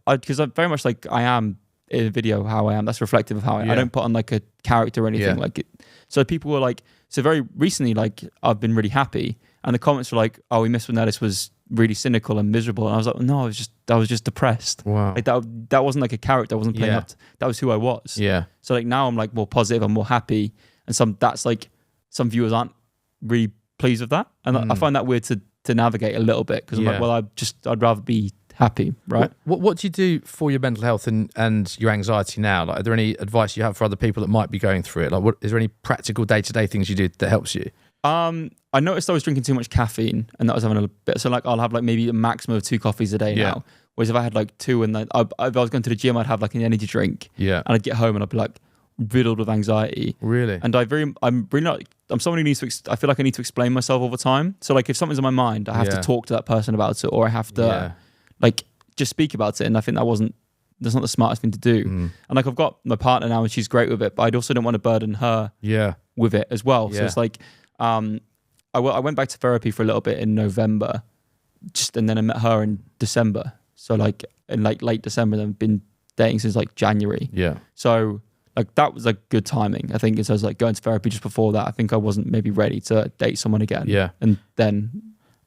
because I'm very much like I am in a video how I am, that's reflective of how I don't put on like a character or anything like it. So people were like, so very recently, like I've been really happy, and the comments were like, oh, we missed when Ellis was really cynical and miserable, and I was like, no, I was just depressed. Wow, like that wasn't like a character. I wasn't playing up that was who I was. So like now I'm like more positive, I'm more happy, and some viewers aren't really pleased with that, and I find that weird to navigate a little bit, because I'm like, well, I'd rather be happy, right? What do you do for your mental health and your anxiety now? Like, are there any advice you have for other people that might be going through it? Like, is there any practical day-to-day things you do that helps you? I noticed I was drinking too much caffeine, and that was having a bit. So like, I'll have like maybe a maximum of 2 coffees a day now. Whereas if I had like 2, and then if I was going to the gym, I'd have like an energy drink. And I'd get home and I'd be like riddled with anxiety. Really? And I'm someone who needs to. I feel like I need to explain myself all the time. So like, if something's on my mind, I have to talk to that person about it, or I have to. Like, just speak about it, and I think that's not the smartest thing to do. And like, I've got my partner now, and she's great with it, but I also don't want to burden her with it as well. So it's like, I went back to therapy for a little bit in November, and then I met her in December. So like in like late December, and I've been dating since like January. Yeah. So like that was like good timing. I think in terms of like going to therapy just before that, I think I wasn't maybe ready to date someone again. Yeah. And then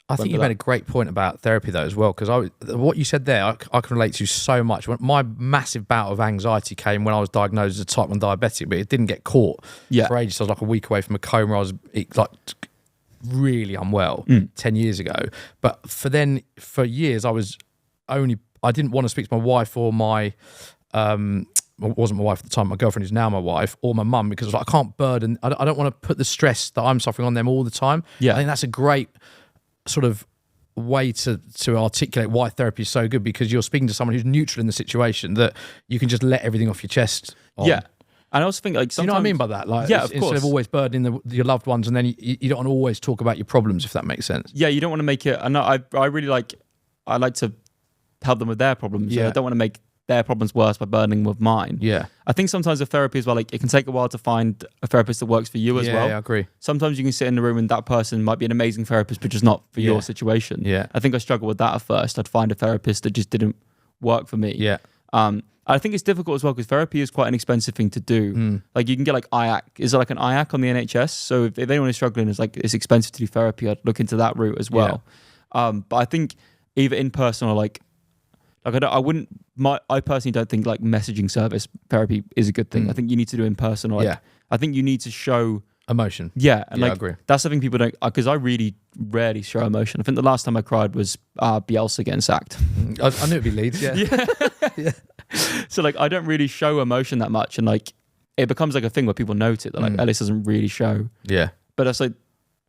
I think you made a great point about therapy though as well, because what you said there, I can relate to so much. My massive bout of anxiety came when I was diagnosed as a type 1 diabetic, but it didn't get caught for ages. I was like a week away from a coma. I was like really unwell 10 years ago. But for years, I didn't want to speak to my wife or my, well, wasn't my wife at the time, my girlfriend who's now my wife, or my mum, because I was like, I can't burden, I don't want to put the stress that I'm suffering on them all the time. Yeah. I think that's a great sort of way to articulate why therapy is so good, because you're speaking to someone who's neutral in the situation, that you can just let everything off your chest on. Yeah. And I also think like sometimes, do you know what I mean by that? Like, yeah, of instead course. of always burdening your loved ones, and then you don't want to always talk about your problems, if that makes sense. Yeah, you don't want to make it. And I really like to help them with their problems. Yeah. I don't want to make their problems worse by burdening with mine. Yeah. I think sometimes with therapy as well, like it can take a while to find a therapist that works for you as well. Yeah, I agree. Sometimes you can sit in the room and that person might be an amazing therapist, but just not for your situation. Yeah. I think I struggled with that at first. I'd find a therapist that just didn't work for me. Yeah. I think it's difficult as well because therapy is quite an expensive thing to do. Like you can get like IAC. Is there like an IAC on the NHS? So if anyone is struggling, it's expensive to do therapy. I'd look into that route as well. But I think either in person or like I personally don't think like messaging service therapy is a good thing. I think you need to do in person. Or like, I think you need to show emotion. Yeah, and I like agree. that's something people don't, because I really rarely show emotion. I think the last time I cried was Bielsa getting sacked. I knew it'd be Leeds. Yeah. Yeah. So like I don't really show emotion that much, and like it becomes like a thing where people note it that like Ellis doesn't really show. Yeah. But that's like,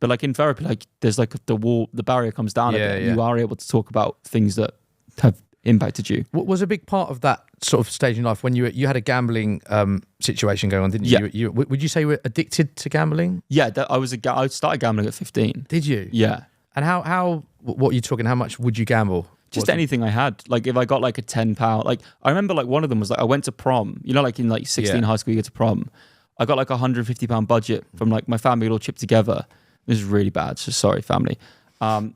but like in therapy, like there's like the barrier comes down a bit. Yeah. You are able to talk about things that have impacted you. What was a big part of that sort of stage in life when you had a gambling situation going on, didn't you? Yeah. Would you say you were addicted to gambling? Yeah, I started gambling at 15. Did you? Yeah. And how what are you talking? How much would you gamble? Just anything I had. Like if I got like a £10, like I remember like one of them was like I went to prom. You know, like in like 16 high school you go to prom. I got like £150 budget from like my family all chipped together. This is really bad. So sorry, family.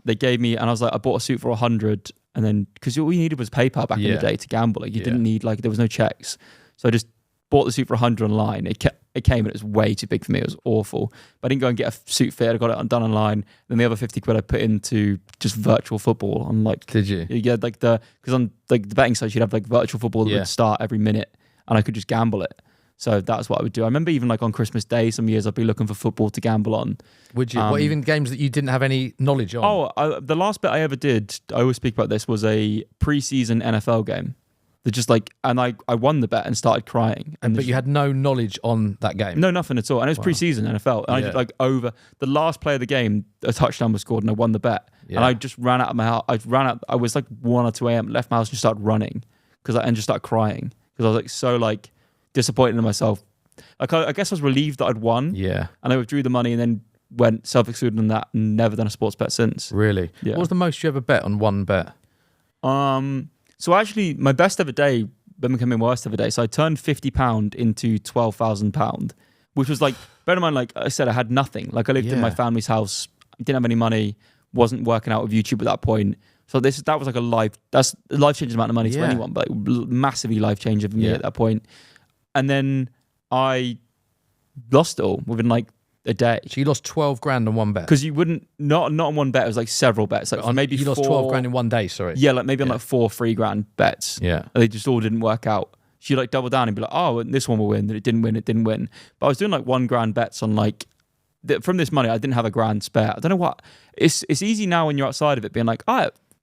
They gave me, and I was like, I bought a suit for 100, and then because all you needed was PayPal back in the day to gamble. Like you didn't need, like there was no checks, so I just bought the suit for 100 online. It came and it was way too big for me. It was awful. But I didn't go and get a suit fit. I got it done online. Then the other 50 quid I put into just virtual football on like. Did you? Yeah, like because on like the betting sites you'd have like virtual football that would start every minute, and I could just gamble it. So that's what I would do. I remember even like on Christmas Day, some years I'd be looking for football to gamble on. Would you? What, even games that you didn't have any knowledge on? The last bet I ever did, I always speak about this, was a preseason NFL game. That just like, and I won the bet and started crying. But you had no knowledge on that game? No, nothing at all. And it was preseason NFL. And I did like over the last play of the game, a touchdown was scored and I won the bet. Yeah. And I just ran out of my house. I was like 1 or 2 a.m., left my house and just started running and just started crying because I was like so like disappointed in myself. Like I guess I was relieved that I'd won. Yeah. And I withdrew the money and then went self-excluded on that and never done a sports bet since. Really? Yeah. What was the most you ever bet on one bet? So actually, my best ever day then became my worst ever day. So I turned £50 into £12,000, which was like, bear in mind, like I said, I had nothing. Like I lived in my family's house, didn't have any money, wasn't working out with YouTube at that point. So that was like that's a life-changing amount of money to anyone, but massively life-changing for me at that point. And then I lost it all within like a day. So you lost 12 grand on one bet? Because you wouldn't, not on one bet, it was like several bets. Like maybe you lost 12 grand in one day, sorry. Yeah, like maybe on like 4 3 grand bets. Yeah. And they just all didn't work out. So you like double down and be like, oh, this one will win. Then it didn't win. But I was doing like 1 grand bets on like, from this money, I didn't have a grand spare. I don't know what, it's easy now when you're outside of it being like,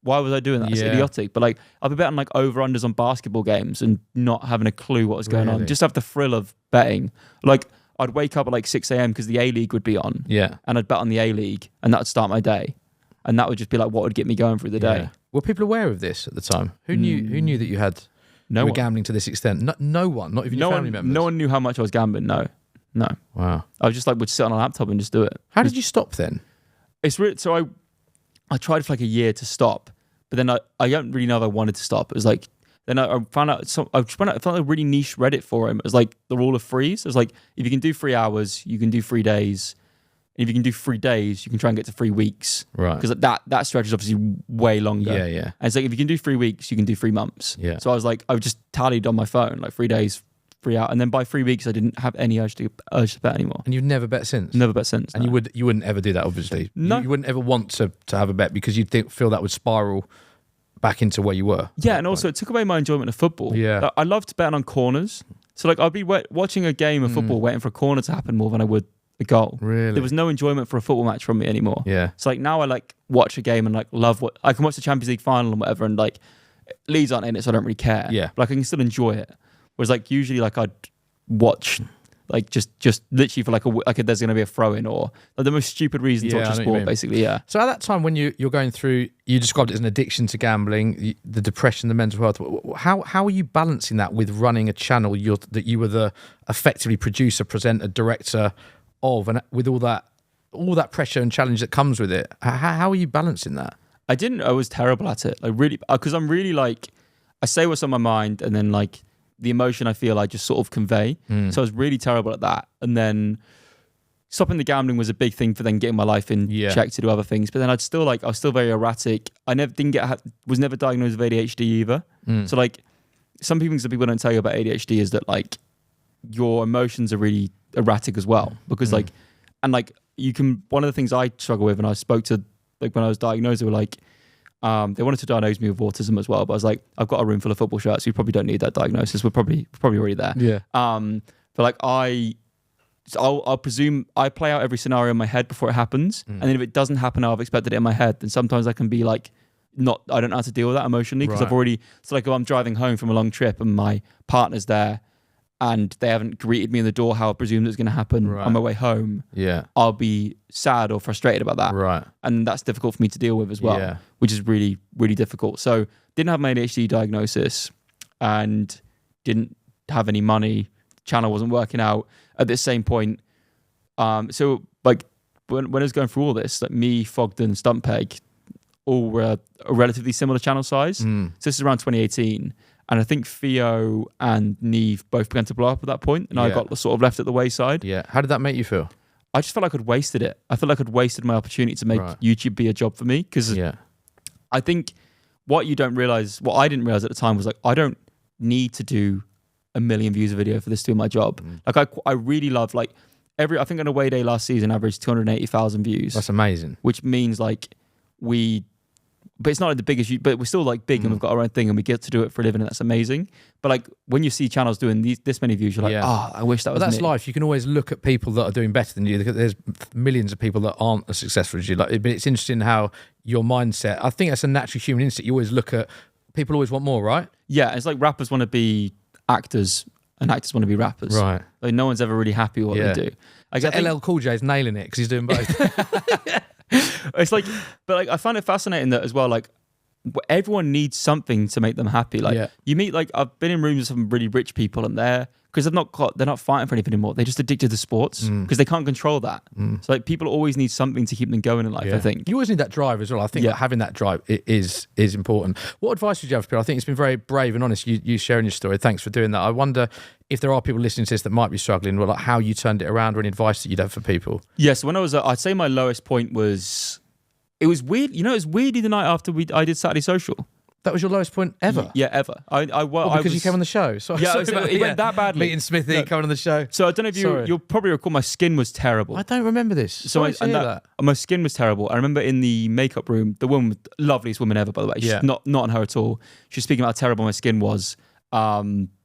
why was I doing that? It's idiotic. But like, I'll be betting like over-unders on basketball games and not having a clue what was going on. Just have the thrill of betting. Like, I'd wake up at like 6 a.m. because the A-League would be on. Yeah. And I'd bet on the A-League and that would start my day. And that would just be like what would get me going through the day. Were people aware of this at the time? Who knew that you were gambling to this extent? No one, not even your family members? No one knew how much I was gambling, no. Wow. I was just like, would sit on a laptop and just do it. How did you stop then? It's really, so I tried for like a year to stop, but then I don't really know if I wanted to stop. It was like, then I found out, I found a really niche Reddit forum. It was like the rule of threes. It was like, if you can do 3 hours, you can do 3 days. if you can do 3 days, you can try and get to 3 weeks. Right. Because that stretch is obviously way longer. Yeah. And it's like, if you can do 3 weeks, you can do 3 months. Yeah. So I was like, I just tallied on my phone, like 3 days, 3 out. And then by 3 weeks, I didn't have any urge to bet anymore. And you've never bet since? Never bet since. And no. you wouldn't ever do that, obviously. No. You wouldn't ever want to have a bet because you'd feel that would spiral back into where you were. Yeah, and also it took away my enjoyment of football. Yeah. Like, I loved betting on corners. So like I'd be watching a game of football waiting for a corner to happen more than I would a goal. Really? There was no enjoyment for a football match from me anymore. Yeah. So like now I like watch a game and like love what I can watch the Champions League final and whatever, and like Leeds aren't in it, so I don't really care. Yeah. But like I can still enjoy it. Whereas like usually like I'd watch like just literally for like there's going to be a throw in or like the most stupid reason to watch a sport, basically. Yeah. So at that time when you're going through, you described it as an addiction to gambling, the depression, the mental health. How are you balancing that with running a channel that you were the effectively producer, presenter, director of, and with all that pressure and challenge that comes with it? How are you balancing that? I was terrible at it. Like really, because I'm really like, I say what's on my mind and then like the emotion I feel I just sort of convey. So I was really terrible at that. And then stopping the gambling was a big thing for then getting my life in check to do other things. But then I was still very erratic. I was never diagnosed with ADHD either. So like some things that people don't tell you about ADHD is that like your emotions are really erratic as well. Because like, and like one of the things I struggle with, and I spoke to like when I was diagnosed, they were like, they wanted to diagnose me with autism as well, but I was like, I've got a room full of football shirts. You probably don't need that diagnosis. We're probably already there. Yeah. But like I'll presume I play out every scenario in my head before it happens, and then if it doesn't happen how I've expected it in my head, then sometimes I can be like, I don't know how to deal with that emotionally because I've already. So like if I'm driving home from a long trip and my partner's there, and they haven't greeted me in the door how I presumed it was going to happen on my way home, I'll be sad or frustrated about that. Right. And that's difficult for me to deal with as well, which is really, really difficult. So didn't have my ADHD diagnosis and didn't have any money. Channel wasn't working out at the same point. So like when I was going through all this, like me, Thogden, Stumpeg, all were a relatively similar channel size. So this is around 2018. And I think Theo and Neve both began to blow up at that point, and I got sort of left at the wayside. Yeah. How did that make you feel? I just felt like I'd wasted it. I felt like I'd wasted my opportunity to make YouTube be a job for me. Because I think what I didn't realize at the time was like, I don't need to do 1 million views a video for this to be my job. Like I really love like I think on Away Day last season averaged 280,000 views. That's amazing. Which means like but it's not like the biggest, but we're still like big and we've got our own thing and we get to do it for a living and that's amazing. But like when you see channels doing this many views, you're like, I wish that was that's me. life. You can always look at people that are doing better than you. There's millions of people that aren't as successful as you. Like, but it's interesting how your mindset, I think that's a natural human instinct. You always look at, people always want more, right? Yeah, it's like rappers want to be actors and actors want to be rappers. Right. Like no one's ever really happy with what they do. Like, so LL Cool J is nailing it because he's doing both. It's like, but like I find it fascinating that as well, like everyone needs something to make them happy. Like you meet, like I've been in rooms with some really rich people and they're not fighting for anything anymore. They're just addicted to sports because they can't control that. So like people always need something to keep them going in life, I think. You always need that drive as well. I think like, having that drive is important. What advice would you have for people? I think it's been very brave and honest, you sharing your story. Thanks for doing that. I wonder if there are people listening to this that might be struggling, or like how you turned it around, or any advice that you'd have for people. Yes, when I was, I'd say my lowest point was, it was weird. You know, it was weirdly the night after I did Saturday Social. That was your lowest point ever? Yeah, ever. Because you came on the show. Sorry, it went that badly. Meeting Smithy, coming on the show. So I don't know if you'll probably recall my skin was terrible. I don't remember this. So my skin was terrible. I remember in the makeup room, the woman, loveliest woman ever, by the way. She's not on her at all. She was speaking about how terrible my skin was. This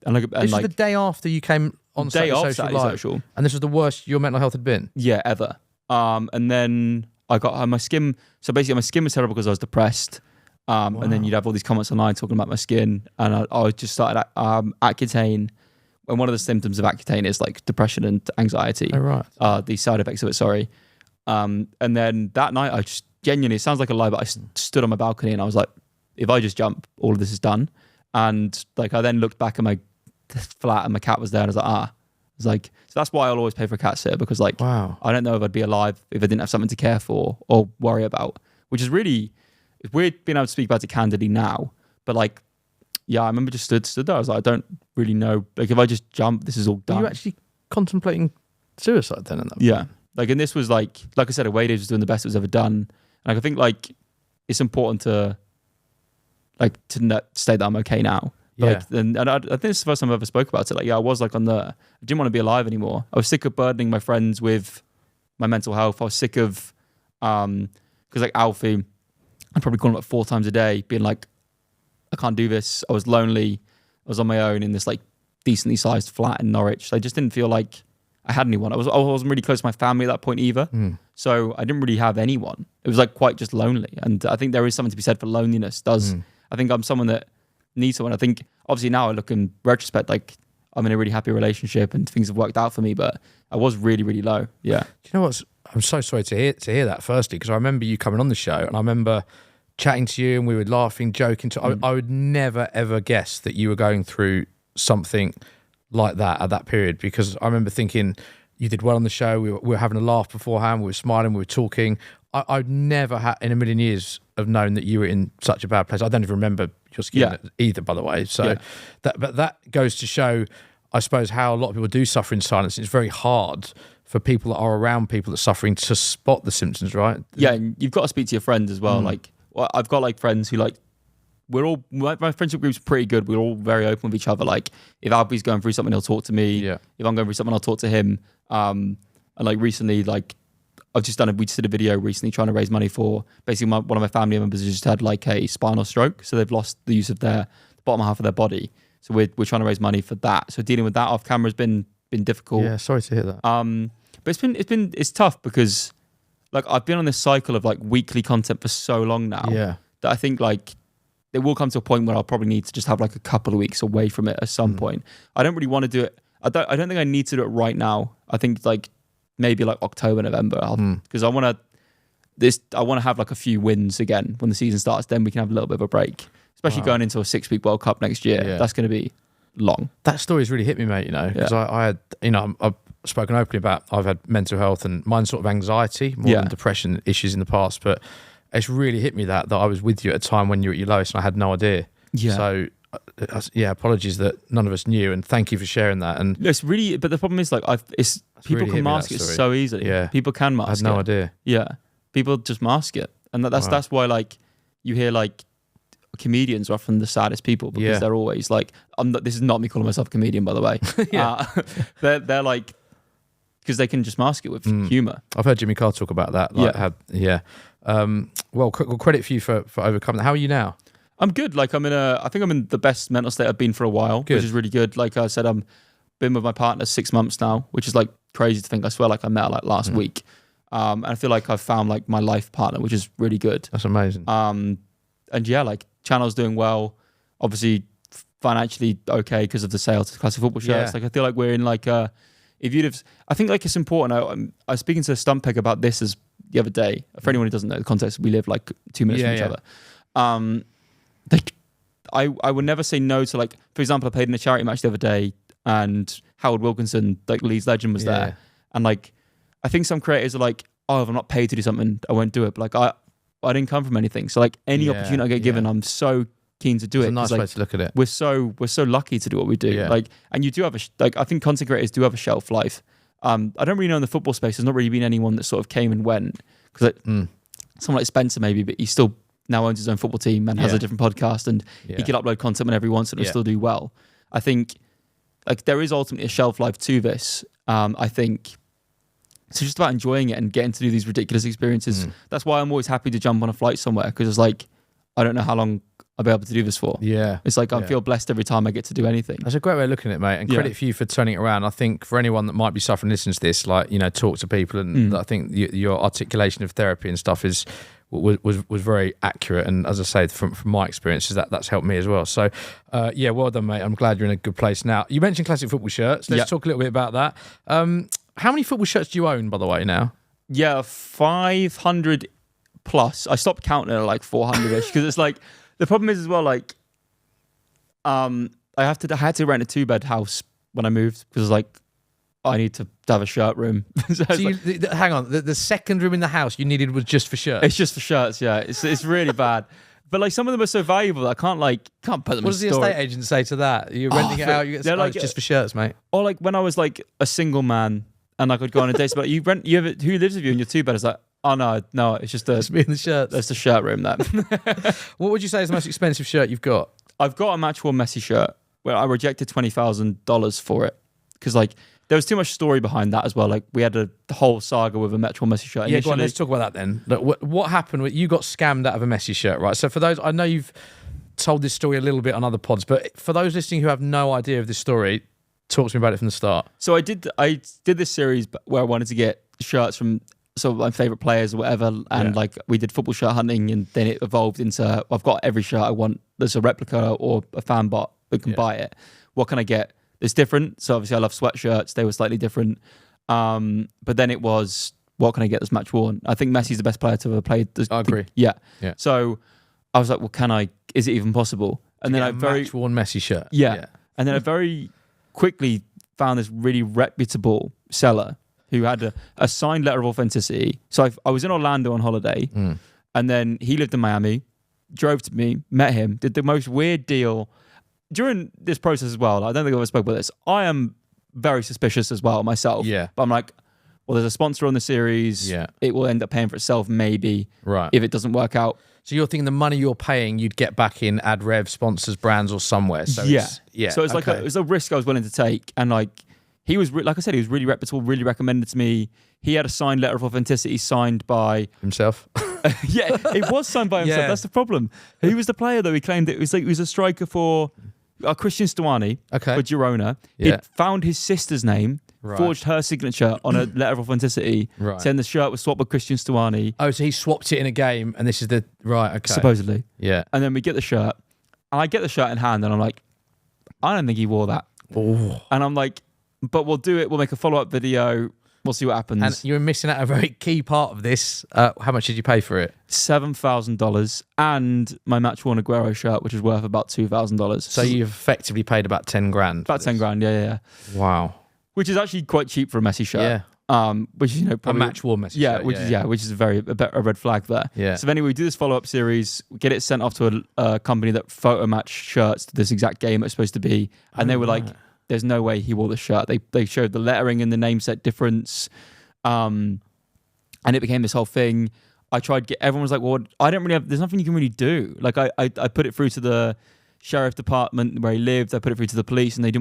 was the day after you came on Saturday Social. And this was the worst your mental health had been? Yeah, ever. And then I got my skin. So basically my skin was terrible because I was depressed. And then you'd have all these comments online talking about my skin. And I just started Accutane. And one of the symptoms of Accutane is like depression and anxiety. Oh, right. The side effects of it, sorry. And then that night, I just genuinely, it sounds like a lie, but I stood on my balcony and I was like, if I just jump, all of this is done. And like, I then looked back at my flat and my cat was there and I was like, I was like, so that's why I'll always pay for a cat sitter, because like, I don't know if I'd be alive if I didn't have something to care for or worry about, which is really, it's weird being able to speak about it candidly now, but like, I remember just stood there. I was like, I don't really know. Like, if I just jump, this is all done. Were you actually contemplating suicide then? Yeah. Like, and this was like I said, AwayDays was doing the best it was ever done. And I think like it's important to state that I'm okay now. But and I think this is the first time I've ever spoke about it. Like, I was like I didn't want to be alive anymore. I was sick of burdening my friends with my mental health. I was sick of, because like Alfie, I'd probably call him like 4 times a day, being like, I can't do this. I was lonely. I was on my own in this like decently sized flat in Norwich. I just didn't feel like I had anyone. I wasn't really close to my family at that point either. So I didn't really have anyone. It was like quite just lonely. And I think there is something to be said for loneliness. I think I'm someone that needs someone. I think obviously now I look in retrospect, like I'm in a really happy relationship and things have worked out for me, but I was really, really low. Yeah. Do you know what? I'm so sorry to hear that firstly, because I remember you coming on the show and I remember chatting to you and we were laughing, joking. I would never, ever guess that you were going through something like that at that period, because I remember thinking you did well on the show. We were having a laugh beforehand. We were smiling. We were talking. I'd never in a million years have known that you were in such a bad place. I don't even remember your skin either, by the way. So that goes to show, I suppose, how a lot of people do suffer in silence. It's very hard for people that are around people that are suffering to spot the symptoms, right? Yeah, and you've got to speak to your friends as well. Like, I've got like friends who like, my friendship group's pretty good. We're all very open with each other. Like, if Albie's going through something, he'll talk to me. Yeah. If I'm going through something, I'll talk to him. And like recently, like we just did a video recently trying to raise money for basically one of my family members who just had like a spinal stroke. So they've lost the use of the bottom half of their body. So we're trying to raise money for that. So dealing with that off camera has been difficult. Yeah, sorry to hear that. But it's tough because like I've been on this cycle of like weekly content for so long now that I think like it will come to a point where I'll probably need to just have like a couple of weeks away from it at some point. I don't really want to do it. I don't think I need to do it right now. I think like maybe like October, November, because I want to have like a few wins again when the season starts. Then we can have a little bit of a break, especially going into a 6-week World Cup next year. Yeah. That's going to be long. That story's really hit me, mate. You know, because I had, I've spoken openly about I've had mental health and mine sort of anxiety more than depression issues in the past, but it's really hit me that I was with you at a time when you were at your lowest and I had no idea. Yeah. So apologies that none of us knew, and thank you for sharing that. And it's really, but the problem is like people can mask it so easily. Yeah, people can mask it. I had no idea. Yeah, people just mask it, and that's why like you hear like comedians are often the saddest people because they're always like, this is not me calling myself a comedian, by the way. They're like, because they can just mask it with humor. I've heard Jimmy Carr talk about that. Like, well, credit for you for overcoming that. How are you now? I'm good. Like I think I'm in the best mental state I've been for a while, which is really good. Like I said, I'm been with my partner 6 months now, which is like crazy to think. I swear like I met her like last week. And I feel like I've found like my life partner, which is really good. That's amazing. And yeah, like channel's doing well, obviously financially okay because of the sale to classic football shirts. Like I feel like we're in like I think like it's important. I was speaking to Stump Peg about this as the other day. For anyone who doesn't know the context, we live like 2 minutes from each other. Like I would never say no to, like, for example, I played in a charity match the other day and Howard Wilkinson, like Leeds legend, was there. And like I think some creators are like, oh, if I'm not paid to do something, I won't do it. But like I didn't come from anything. So like any opportunity I get given, I'm so keen to do it. It's a nice way to look at it. We're so lucky to do what we do. Yeah. Like, and you do have I think content creators do have a shelf life. I don't really know in the football space. There's not really been anyone that sort of came and went, because someone like Spencer maybe, but he still now owns his own football team and has a different podcast, and he can upload content whenever he wants and it'll still do well. I think like there is ultimately a shelf life to this. I think it's just about enjoying it and getting to do these ridiculous experiences. That's why I'm always happy to jump on a flight somewhere, because it's like, I don't know how long I'll be able to do this for. Yeah. It's like I feel blessed every time I get to do anything. That's a great way of looking at it, mate. And credit for you for turning it around. I think for anyone that might be suffering, listens to this, like, talk to people, and I think your articulation of therapy and stuff was very accurate. And as I say, from my experiences, that's helped me as well. So well done, mate. I'm glad you're in a good place now. You mentioned classic football shirts. Let's talk a little bit about that. How many football shirts do you own, by the way, now? Yeah, 500 plus. I stopped counting at like 400-ish because it's like, the problem is as well, like, I had to rent a 2-bed house when I moved, because like I need to have a shirt room. Hang on, the second room in the house you needed was just for shirts? It's just for shirts, yeah. It's really bad. But like some of them are so valuable that I can't put them. What does the estate agent say to that? You're renting it out. It's just for shirts, mate. Or like when I was like a single man and like I'd go on a date. But who lives with you in your two bed? It's like, oh no, it's just It's me in the shirts. That's the shirt room. That. What would you say is the most expensive shirt you've got? I've got a match-worn Messi shirt where I rejected $20,000 for it because like there was too much story behind that as well. Like we had the whole saga with a match-worn Messi shirt. Yeah, go on, let's talk about that then. Look, what happened? You got scammed out of a Messi shirt, right? So for those, I know you've told this story a little bit on other pods, but for those listening who have no idea of this story, talk to me about it from the start. So I did this series where I wanted to get shirts from some of my favorite players or whatever, and like we did football shirt hunting, and then it evolved into I've got every shirt I want. There's a replica or a fan bot that can buy it. What can I get? It's different. So obviously I love sweatshirts. They were slightly different. But then it was, what can I get that's match worn? I think Messi's the best player to ever played. I agree. Yeah. So I was like, well, is it even possible? And then I match worn Messi shirt. Yeah. And then I very quickly found this really reputable seller who had a signed letter of authenticity. So I was in Orlando on holiday, and then he lived in Miami, drove to me, met him, did the most weird deal. During this process as well, I don't think I've ever spoke about this. I am very suspicious as well myself. Yeah. But I'm like, well, there's a sponsor on the series. Yeah. It will end up paying for itself maybe. Right. If it doesn't work out. So you're thinking the money you're paying, you'd get back in ad rev, sponsors, brands, or somewhere. So So it's like it was a risk I was willing to take, and like he was like I said, he was really reputable, really recommended to me. He had a signed letter of authenticity signed by himself. Yeah, it was signed by himself. Yeah. That's the problem. He was the player though. He claimed it was like he was a striker for Christian Stuani for Girona. Yeah. He'd found his sister's name. Right. Forged her signature on a letter of authenticity, saying the shirt was swapped with Christian Stuani. Oh, so he swapped it in a game, and this is the right. Okay, supposedly. Yeah. And then we get the shirt, and I get the shirt in hand, and I'm like, I don't think he wore that. Ooh. And I'm like, but we'll do it. We'll make a follow-up video. We'll see what happens. And you're missing out a very key part of this. How much did you pay for it? $7,000 and my match-worn Aguero shirt, which is worth about $2,000. So you've effectively paid about 10 grand. About 10 grand, yeah. Wow. Which is actually quite cheap for a Messi shirt. Yeah. Which is, probably a match-worn Messi shirt. Which is a red flag there. Yeah. So anyway, we do this follow-up series, get it sent off to a company that photo match shirts to this exact game it's supposed to be, and they were like, there's no way he wore the shirt. They showed the lettering and the name set difference, and it became this whole thing. I tried everyone was like, well, I don't really have, there's nothing you can really do. Like I put it through to the sheriff department where he lived. I put it through to the police, and they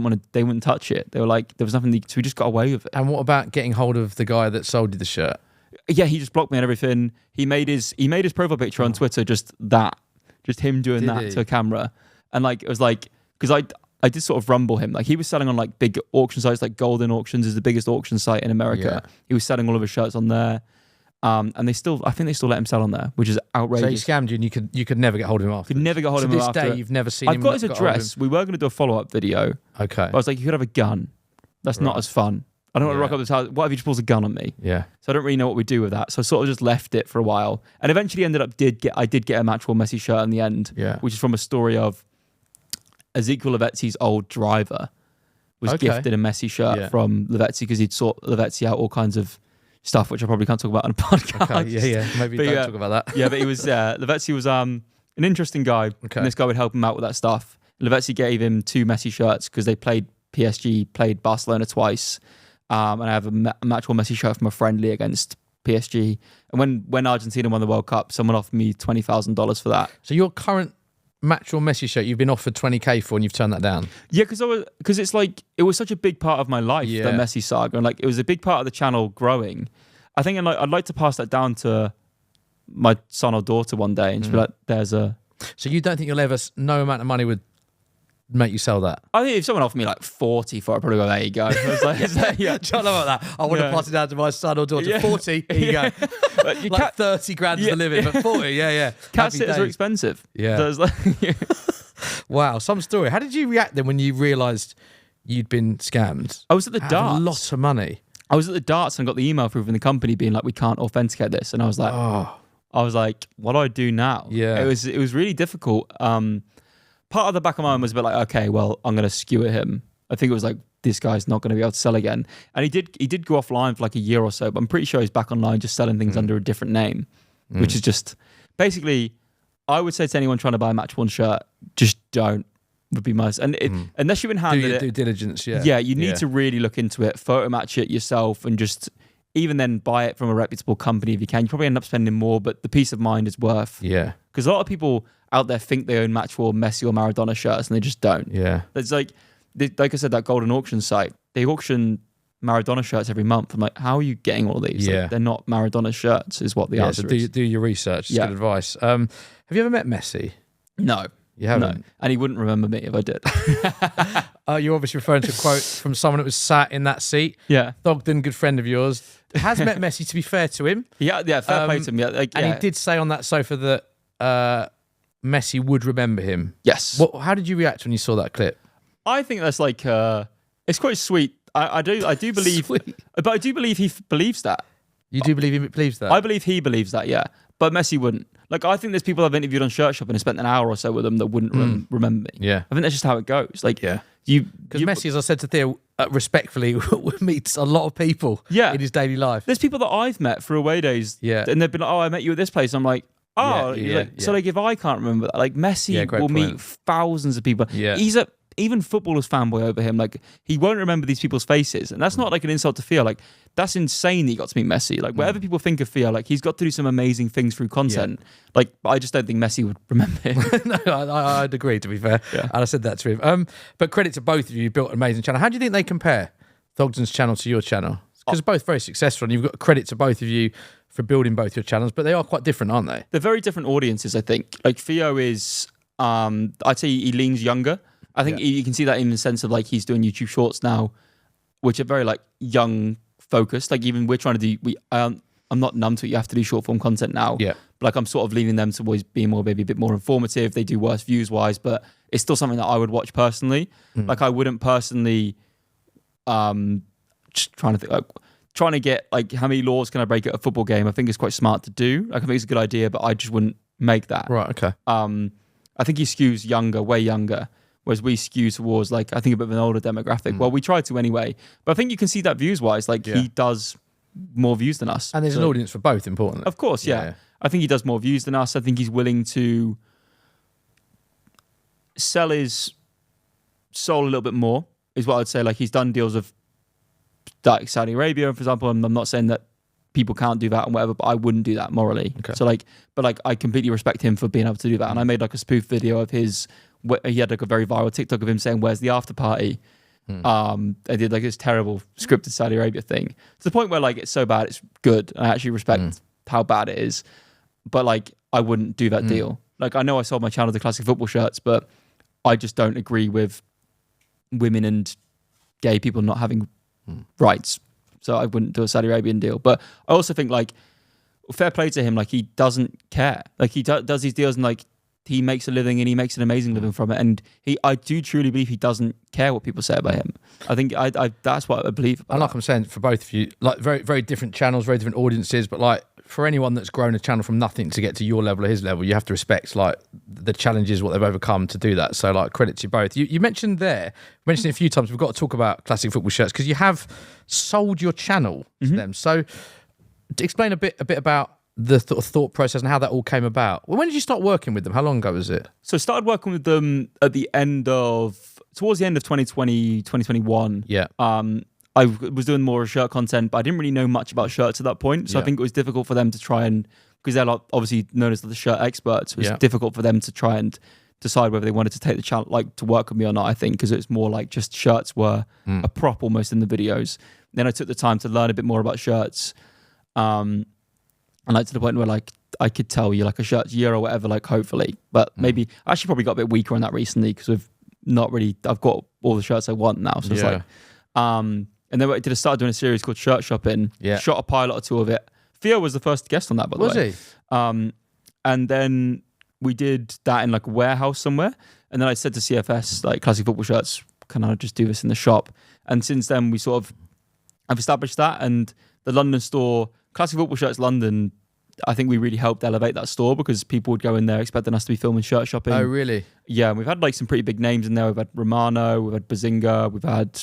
wouldn't touch it. They were like, there was nothing, so we just got away with it. And what about getting hold of the guy that sold you the shirt? Yeah, he just blocked me and everything. He made his profile picture on Twitter just him doing that to a camera, and like it was like, because I did sort of rumble him. Like he was selling on like big auction sites, like Golden Auctions is the biggest auction site in America. Yeah. He was selling all of his shirts on there. And I think they still let him sell on there, which is outrageous. So he scammed you, and you could never get hold of him after. Could never get hold of him after. To this day, you've never seen him. I've got his address. We were going to do a follow-up video. Okay. But I was like, you could have a gun. That's not as fun. I don't want to rock up this house. What if he just pulls a gun on me? Yeah. So I don't really know what we do with that. So I sort of just left it for a while, and eventually I did get a match-worn Messi shirt in the end. Yeah. Which is from a story of Ezekiel Lavezzi's old driver was gifted a Messi shirt from Lavezzi because he'd sought Lavezzi out all kinds of stuff, which I probably can't talk about on a podcast. Okay, maybe don't talk about that. Yeah, but he was Lavezzi was an interesting guy, and this guy would help him out with that stuff. Lavezzi gave him 2 Messi shirts because they played PSG, played Barcelona twice, and I have a match-worn Messi shirt from a friendly against PSG. And when Argentina won the World Cup, someone offered me $20,000 for that. So your current match-worn Messi shirt, you've been offered $20K for, and you've turned that down? Yeah, because it's like it was such a big part of my life, the Messi saga, and like it was a big part of the channel growing. I think I'd like to pass that down to my son or daughter one day, and just be like, "There's a." So you don't think you'll ever, no amount of money would make you sell that? I think if someone offered me like 40 for it, I'd probably go, there you go. It's like, yeah. John, about that. I want to pass it down to my son or daughter. 40, here you go. Like 30 grand to live in, but 40, Cat sitters are expensive. Yeah. So it's like, wow, some story. How did you react then when you realised you'd been scammed? I was at the darts. A lot of money. I was at the darts and got the email through from the company being like, we can't authenticate this. And I was like, what do I do now? Yeah. It was really difficult. Part of the back of my mind was a bit like, okay, well, I'm going to skewer him. I think it was like, this guy's not going to be able to sell again. And he did go offline for like a year or so, but I'm pretty sure he's back online just selling things under a different name, which is just basically, I would say to anyone trying to buy a match-worn shirt, just don't would be my... And unless you've been Do handed your it... due diligence, yeah. Yeah, you need to really look into it, photo match it yourself, and just even then buy it from a reputable company if you can. You probably end up spending more, but the peace of mind is worth. Yeah. Because a lot of people out there think they own match for Messi or Maradona shirts, and they just don't. Yeah. It's like I said, that golden auction site, they auction Maradona shirts every month. I'm like, how are you getting all these? Yeah. Like, they're not Maradona shirts, is what the answer so is. do your research. It's good advice. Have you ever met Messi? No. You haven't? No. And he wouldn't remember me if I did. You're obviously referring to a quote from someone that was sat in that seat. Yeah. Thogden, good friend of yours, has met Messi, to be fair to him. Yeah, fair play to him. Yeah, And he did say on that sofa that Messi would remember him. Yes. How did you react when you saw that clip? I think that's like, it's quite sweet. I do believe, Sweet. but I do believe he believes that. You do believe he believes that? I believe he believes that, yeah. But Messi wouldn't. Like, I think there's people I've interviewed on Shirt Shop and have spent an hour or so with them that wouldn't remember me. Yeah. I think that's just how it goes. Like, Yeah. Because Messi, as I said to Theo, respectfully, meets a lot of people in his daily life. There's people that I've met through AwayDays, and they've been like, oh, I met you at this place. I'm like, oh, so like if I can't remember that, like Messi will meet thousands of people. Yeah. He's even footballers fanboy over him. Like, he won't remember these people's faces, and that's not like an insult to Theo. Like, that's insane that he got to meet Messi. Like, whatever people think of Theo, like, he's got to do some amazing things through content. Like, I just don't think Messi would remember him. No, I'd agree, to be fair. Yeah. And I said that to him. But credit to both of you. You built an amazing channel. How do you think they compare, Thogden's channel to your channel? Because they're both very successful, and you've got credit to both of you for building both your channels, but they are quite different, aren't they? They're very different audiences, I think. Like, Theo is, I'd say he leans younger. I think you can see that in the sense of, like, he's doing YouTube Shorts now, which are very, like, young focused. Like, even we're trying to do, I'm not numb to it. You have to do short form content now. Yeah. But, like, I'm sort of leaning them towards being more, maybe a bit more informative. They do worse views wise, but it's still something that I would watch personally. Like, I wouldn't personally, just trying to think, like, trying to get, like, how many laws can I break at a football game? I think it's quite smart to do. Like, I think it's a good idea, but I just wouldn't make that. Right. Okay. I think he skews younger, way younger. Whereas we skew towards, like, I think a bit of an older demographic. Well, we try to anyway. But I think you can see that views-wise. Like, he does more views than us. And there's an audience for both, importantly. Of course, yeah. I think he does more views than us. I think he's willing to sell his soul a little bit more, is what I'd say. Like, he's done deals of, like, Saudi Arabia, for example. And I'm not saying that people can't do that and whatever, but I wouldn't do that morally. Okay. So, like, but, like, I completely respect him for being able to do that. And I made, like, a spoof video of his... He had, like, a very viral TikTok of him saying, "Where's the after party?" I did, like, this terrible scripted Saudi Arabia thing to the point where, like, it's so bad it's good. I actually respect how bad it is, but, like, I wouldn't do that deal. Like, I know I sold my channel to classic football shirts, but I just don't agree with women and gay people not having rights. So I wouldn't do a Saudi Arabian deal. But I also think, like, fair play to him. Like, he doesn't care. Like, he does these deals and, like, he makes a living and he makes an amazing living from it. And I do truly believe he doesn't care what people say about him. I think that's what I believe about. And like I'm saying, for both of you, like, very, very different channels, very different audiences. But, like, for anyone that's grown a channel from nothing to get to your level or his level, you have to respect, like, the challenges, what they've overcome to do that. So, like, credit to you both. You mentioned it a few times, we've got to talk about classic football shirts because you have sold your channel to them. So explain a bit about the thought process and how that all came about. Well, when did you start working with them? How long ago was it? So I started working with them towards the end of 2020, 2021. Yeah. I was doing more shirt content, but I didn't really know much about shirts at that point. So I think it was difficult for them to try and, because they're, like, obviously known as the shirt experts, it was difficult for them to try and decide whether they wanted to take the channel, like, to work with me or not, I think, because it was more like just shirts were a prop almost in the videos. Then I took the time to learn a bit more about shirts. And, like, to the point where, like, I could tell you, like, a shirt's year or whatever, like, hopefully. But maybe, I actually probably got a bit weaker on that recently because I've got all the shirts I want now. So it's like, and then I started doing a series called Shirt Shopping. Yeah. Shot a pilot or two of it. Theo was the first guest on that, by the way. Was he? And then we did that in, like, a warehouse somewhere. And then I said to CFS, like, classic football shirts, can I just do this in the shop? And since then, I've established that. And the London store, Classic Football Shirts London, I think we really helped elevate that store because people would go in there expecting us to be filming shirt shopping. Oh, really? Yeah, and we've had, like, some pretty big names in there. We've had Romano, we've had Bazinga, we've had,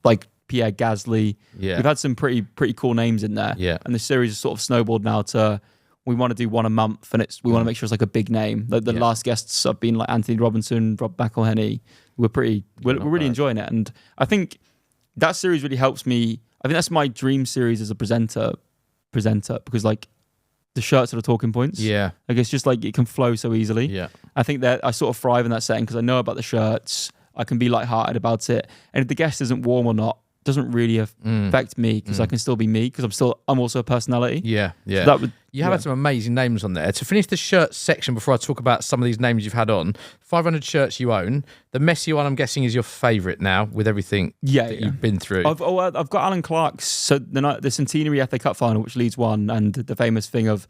like, Pierre Gasly. Yeah. We've had some pretty cool names in there. Yeah. And the series has sort of snowballed now to we want to do one a month, and we want to make sure it's like a big name. Like the last guests have been like Anthony Robinson, Rob McElhenney. We're really enjoying it, and I think that series really helps me. I think that's my dream series as a presenter because like the shirts are the talking points. Yeah, like it's just like it can flow so easily. Yeah, I think that I sort of thrive in that setting because I know about the shirts. I can be lighthearted about it, and if the guest isn't warm or not, doesn't really affect me because I can still be me because I'm also a personality. Yeah. So you have had some amazing names on there. To finish the shirt section before I talk about some of these names you've had on, 500 shirts you own. The Messi one, I'm guessing, is your favourite now with everything that you've been through. I've got Alan Clark's, so the Centenary FA Cup final, which Leeds won, and the famous thing of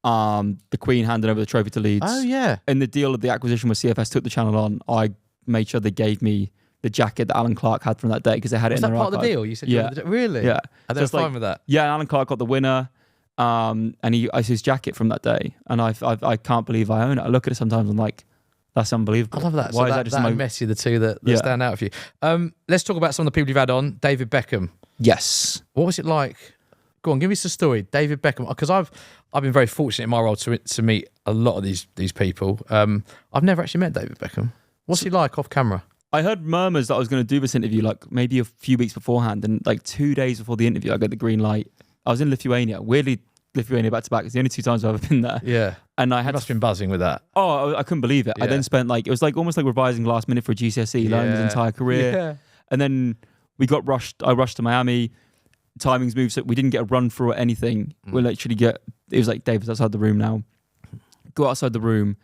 the Queen handing over the trophy to Leeds. Oh, yeah. In the deal of the acquisition where CFS took the channel on, I made sure they gave me the jacket that Alan Clark had from that day because they had it in their archive. Was that part of the deal? You said, yeah, really? Yeah, and they were fine with that. Yeah, Alan Clark got the winner, and it's his jacket from that day, and I can't believe I own it. I look at it sometimes, I'm like, that's unbelievable. I love that. Why so is that just and Messi, the two that stand out for you. Let's talk about some of the people you've had on. David Beckham. Yes. What was it like? Go on, give us the story, David Beckham. Because I've been very fortunate in my role to meet a lot of these people. I've never actually met David Beckham. What's he like off camera? I heard murmurs that I was going to do this interview like maybe a few weeks beforehand, and like 2 days before the interview, I got the green light. I was in Lithuania, weirdly Lithuania back to back. It's the only 2 times I've ever been there. Yeah, and I must have been buzzing with that. Oh, I couldn't believe it. Yeah. I then spent it was like almost like revising last minute for a GCSE, learning his entire career, and then we got rushed. I rushed to Miami. Timings moved, so we didn't get a run through or anything. We literally it was like David's outside the room now. Go outside the room.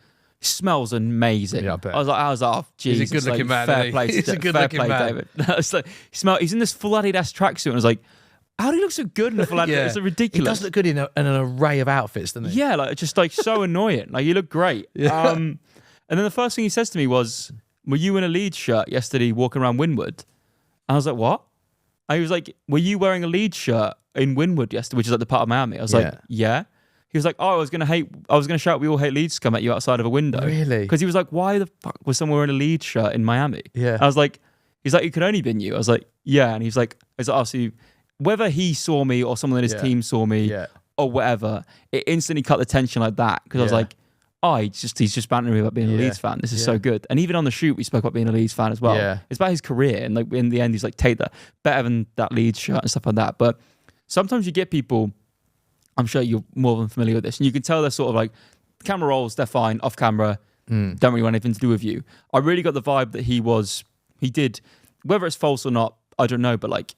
Smells amazing. Yeah, I bet. I was like, oh, Jesus. He's a good-looking man. Fair play, He's a good-looking man, David. It's like, he's in this full Adidas tracksuit, and I was like, how do he look so good in a full Adidas? It's ridiculous. He does look good in an array of outfits, doesn't he? Yeah, like just like so annoying. Like you look great. Yeah. And then the first thing he says to me was, "Were you in a Leeds shirt yesterday, walking around Wynwood?" And I was like, "What?" And he was like, "Were you wearing a Leeds shirt in Wynwood yesterday, which is like the part of Miami?" I was like, "Yeah." He was like, "Oh, I was gonna shout, 'We all hate Leeds,' to come at you outside of a window." Really? Because he was like, "Why the fuck was someone wearing a Leeds shirt in Miami?" Yeah. I was like, "He's like, it could only been you." I was like, "Yeah," and he's like, "Oh, so whether he saw me or someone in his team saw me or whatever, it instantly cut the tension like that because I was like, oh, he's just bantering me about being a Leeds fan. This is so good." And even on the shoot, we spoke about being a Leeds fan as well. Yeah. It's about his career, and like in the end, he's like, take that better than that Leeds shirt and stuff like that. But sometimes you get people. I'm sure you're more than familiar with this, and you can tell they're sort of like camera rolls, they're fine. Off camera, don't really want anything to do with you. I really got the vibe that he did, whether it's false or not, I don't know, but like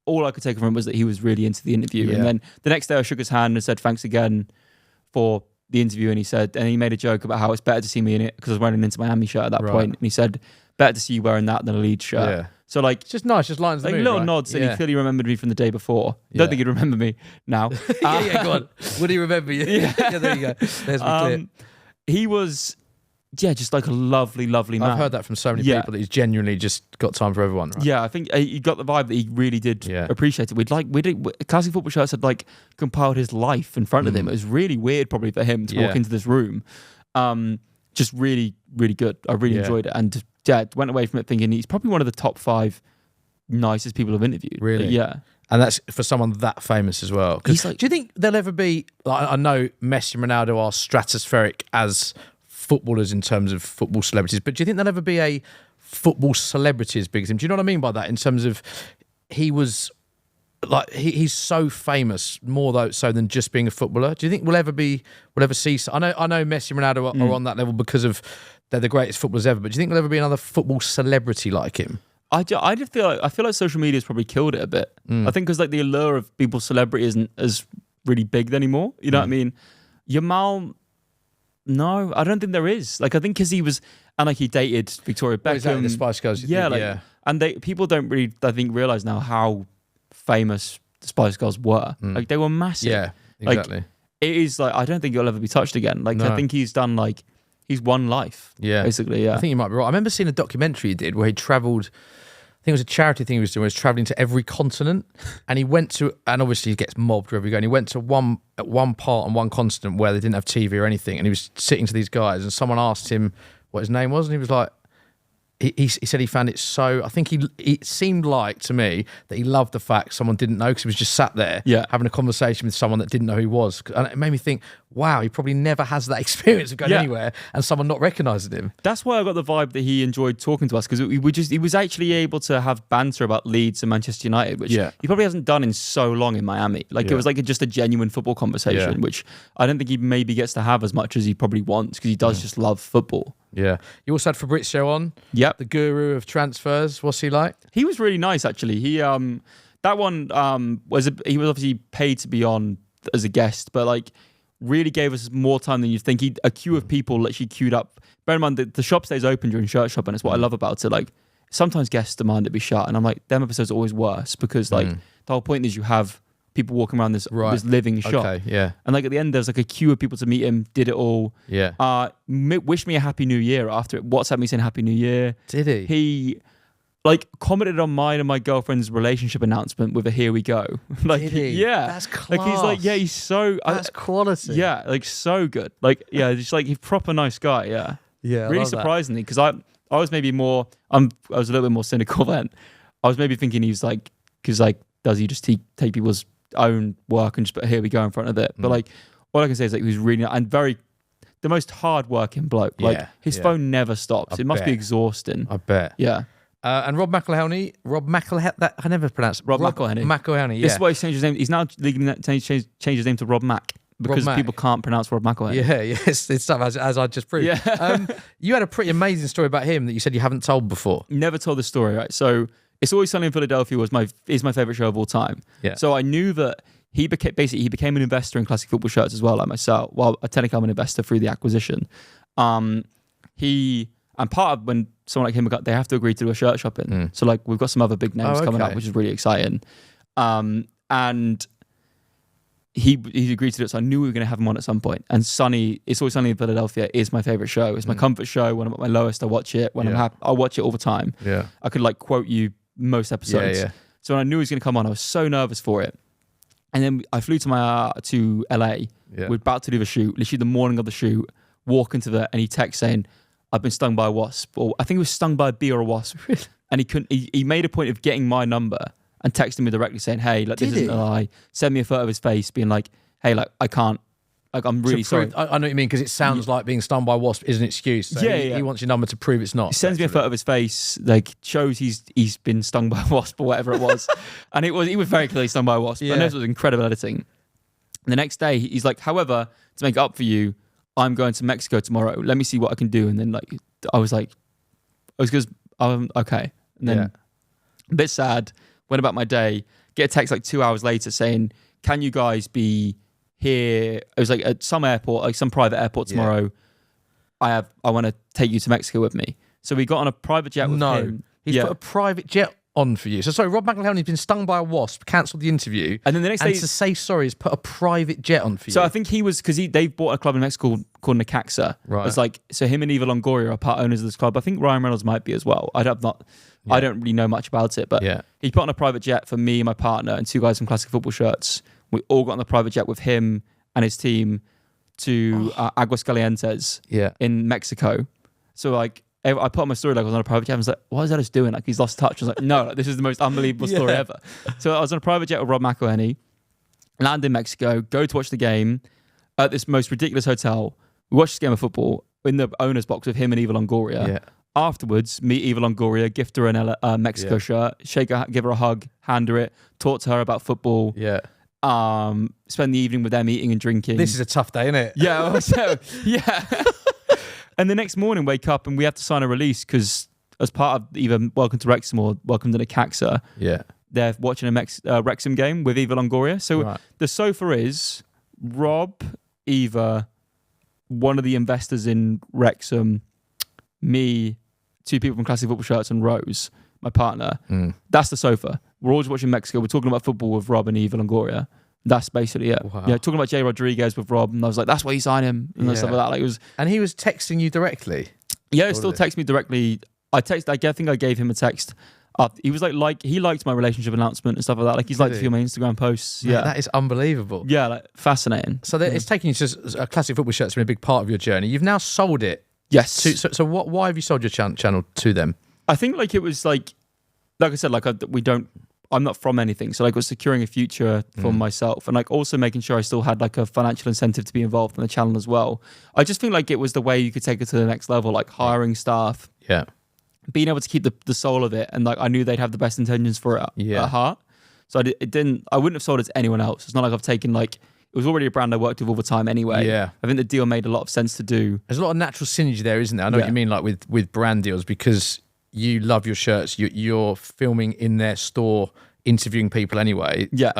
all I could take from him was that he was really into the interview. And then the next day I shook his hand and said thanks again for the interview, and he made a joke about how it's better to see me in it because I was wearing an Inter Miami shirt at that point, and he said better to see you wearing that than a Leeds shirt. Yeah. So like, it's just nice, just lines the like mood, little right? nods, and he clearly remembered me from the day before. Don't think he'd remember me now. Go on. Would he remember you? Yeah, there you go. There's me clear. He was, just like a lovely man. I've heard that from so many people that he's genuinely just got time for everyone. Right? Yeah, I think he got the vibe that he really did appreciate it. Classic Football Shirts had like compiled his life in front of him. It was really weird probably for him to walk into this room. Just really, really good. I really enjoyed it, and went away from it thinking he's probably one of the top 5 nicest people I've interviewed. Really? Yeah. And that's for someone that famous as well. Like, do you think there'll ever be, like, I know Messi and Ronaldo are stratospheric as footballers in terms of football celebrities, but do you think there'll ever be a football celebrity as big as him? Do you know what I mean by that? In terms of he was like he's so famous, more so than just being a footballer. Do you think we'll ever see? I know Messi and Ronaldo are on that level because of they're the greatest footballers ever. But do you think there'll ever be another football celebrity like him? I just feel like social media's probably killed it a bit. I think because like the allure of people's celebrity isn't as really big anymore. You know what I mean? Yamal, no, I don't think there is. Like I think because he was, and like he dated Victoria Beckham, exactly, the Spice Girls. And people don't really, I think, realize now how famous the Spice Girls were. Like they were massive. Yeah, exactly. Like, it is like I don't think it'll ever be touched again. Like I think he's done like he's won life. Yeah, basically. Yeah, I think you might be right. I remember seeing a documentary he did where he travelled. I think it was a charity thing he was doing. Where he was travelling to every continent, and he went to, and obviously he gets mobbed wherever he goes. And he went to one part on one continent where they didn't have TV or anything, and he was sitting to these guys, and someone asked him what his name was, and he was like, he said he found it so. I think it seemed like to me that he loved the fact someone didn't know because he was just sat there having a conversation with someone that didn't know who he was. And it made me think, wow, he probably never has that experience of going anywhere and someone not recognising him. That's why I got the vibe that he enjoyed talking to us, because he was actually able to have banter about Leeds and Manchester United, which he probably hasn't done in so long in Miami. Like it was like just a genuine football conversation, which I don't think he maybe gets to have as much as he probably wants, because he does just love football. Yeah. You also had Fabrizio on. Yep. The guru of transfers. What's he like? He was really nice, actually. He that one he was obviously paid to be on as a guest, but like really gave us more time than you'd think. A queue of people literally queued up. Bear in mind that the shop stays open during shirt shop, and it's what I love about it. Like sometimes guests demand it be shut, and I'm like, them episodes are always worse, because like the whole point is you have people walking around this living shop. Okay, yeah. And like at the end, there's like a queue of people to meet him. Did it all. Yeah. Wished me a happy new year after it. WhatsApp me saying happy new year. Did he? He like commented on mine and my girlfriend's relationship announcement with a "Here we go." Like, did he? Yeah, that's class. Like he's like, yeah, he's so that's quality. Yeah, like so good. Like yeah, just like he's proper nice guy. Yeah, yeah. Really surprisingly, because I was maybe more. I was a little bit more cynical then. I was maybe thinking he's like, because like, does he just take people's own work and just put "Here we go" in front of it? But like, all I can say is like he was really and the most hard-working bloke. Like his phone never stops. It must be exhausting. I bet. Yeah. And Rob McElhenney, that I never pronounced. Rob McElhenney. McElhenney, yeah. This is why he's changed his name. He's now legally changed his name to Rob Mac, because people can't pronounce Rob McElhenney. Yeah, yes, it's stuff as I just proved. Yeah. You had a pretty amazing story about him that you said you haven't told before. Never told the story, right? So It's Always Sunny in Philadelphia is my favorite show of all time. Yeah. So I knew that he became an investor in classic football shirts as well, like myself. Well, technically I'm an investor through the acquisition. And part of when someone like him, they have to agree to do a shirt shopping. So like we've got some other big names coming up, which is really exciting. And he agreed to do it, so I knew we were going to have him on at some point. And It's Always Sunny in Philadelphia is my favorite show. It's my comfort show. When I'm at my lowest, I watch it. When I'm happy, I watch it all the time. Yeah, I could like quote you most episodes. Yeah. So when I knew he was going to come on, I was so nervous for it. And then I flew to LA. We're about to do the shoot. Literally the morning of the shoot, walk into and he texts saying, "I've been stung by a wasp," or I think it was stung by a bee or a wasp. And he made a point of getting my number and texting me directly saying, "Hey, like this isn't a lie." Send me a photo of his face, being like, "Hey, like I can't, like I'm really sorry." I know what you mean, because it sounds like being stung by a wasp is an excuse. So he wants your number to prove it's not. He sends me a photo of his face, like shows he's been stung by a wasp or whatever it was, and he was very clearly stung by a wasp. I know it was incredible editing. And the next day, he's like, "However, to make it up for you, I'm going to Mexico tomorrow. Let me see what I can do." And then like I was because okay. And then a bit sad, went about my day, get a text like 2 hours later saying, "Can you guys be here?" It was like at some airport, like some private airport tomorrow. I want to take you to Mexico with me. So we got on a private jet with him. He's put a private jet on for you. So sorry, Rob McElhenney's been stung by a wasp, cancelled the interview, and then the next day, to say sorry, he's put a private jet on for you. So I think he was, because they bought a club in Mexico called Necaxa. Right. It's like, so him and Eva Longoria are part owners of this club. I think Ryan Reynolds might be as well. I don't really know much about it, but he put on a private jet for me, my partner, and two guys from Classic Football Shirts. We all got on the private jet with him and his team to Aguascalientes in Mexico. So like, I put on my story like I was on a private jet. I was like, "What is Ellis doing? Like he's lost touch." I was like, "No, like, this is the most unbelievable story ever." So I was on a private jet with Rob McElhenney, land in Mexico, go to watch the game at this most ridiculous hotel. We watched this game of football in the owner's box with him and Eva Longoria. Yeah. Afterwards, meet Eva Longoria, gift her a Mexico shirt, give her a hug, hand her it, talk to her about football. Yeah. Spend the evening with them eating and drinking. This is a tough day, isn't it? Yeah. So, yeah. And the next morning, wake up and we have to sign a release because as part of either Welcome to Wrexham or Welcome to Necaxa, they're watching a Wrexham game with Eva Longoria. So the sofa is Rob, Eva, one of the investors in Wrexham, me, two people from Classic Football Shirts, and Rose, my partner. That's the sofa. We're always watching Mexico. We're talking about football with Rob and Eva Longoria. That's basically it. Wow. Yeah, talking about Jay Rodriguez with Rob, and I was like, "That's why you sign him," and stuff like that. Like it was, and he was texting you directly. Yeah, he still texts me directly. I think I gave him a text. He was like he liked my relationship announcement and stuff like that. Like he's liked a few of my Instagram posts. Man, that is unbelievable. Yeah, like fascinating. So it's taking you to Classic Football Shirts, been a big part of your journey. You've now sold it. Yes. So why have you sold your channel to them? I think like it was like I said, like I'm not from anything. So like it was securing a future for myself and like also making sure I still had like a financial incentive to be involved in the channel as well. I just think like it was the way you could take it to the next level, like hiring staff. Yeah. Being able to keep the soul of it. And like I knew they'd have the best intentions for it at heart. So I wouldn't have sold it to anyone else. It's not like I've taken like, it was already a brand I worked with all the time anyway. Yeah. I think the deal made a lot of sense to do. There's a lot of natural synergy there, isn't there? I know what you mean, like with brand deals, because you love your shirts. You're filming in their store, interviewing people anyway. Yeah.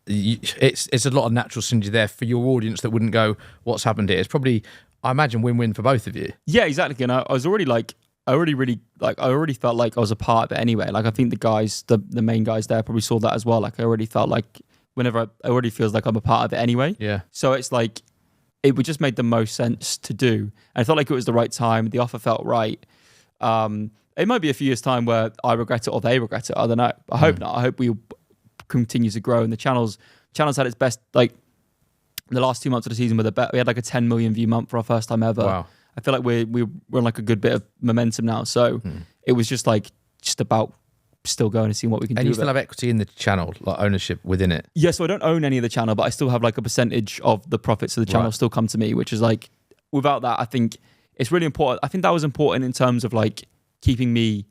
It's a lot of natural synergy there for your audience that wouldn't go, what's happened here? It's probably, I imagine, win-win for both of you. Yeah, exactly. And I was already like, I already felt like I was a part of it anyway. Like I think the guys, the main guys there probably saw that as well. Like I already felt like whenever I already feels like I'm a part of it anyway. Yeah. So it's like, it would just make the most sense to do. And I felt like it was the right time. The offer felt right. It might be a few years' time where I regret it or they regret it. I don't know. I hope not. I hope we continue to grow. And the channel's had its best, like the last 2 months of the season we had like a 10 million view month for our first time ever. Wow. I feel like we're on like a good bit of momentum now. So it was just about still going and seeing what we can do. And you with still it. have equity in the channel, like ownership within it. Yeah, so I don't own any of the channel, but I still have like a percentage of the profits of the channel still come to me, which is like, without that, I think it's really important. I think that was important in terms of like keeping me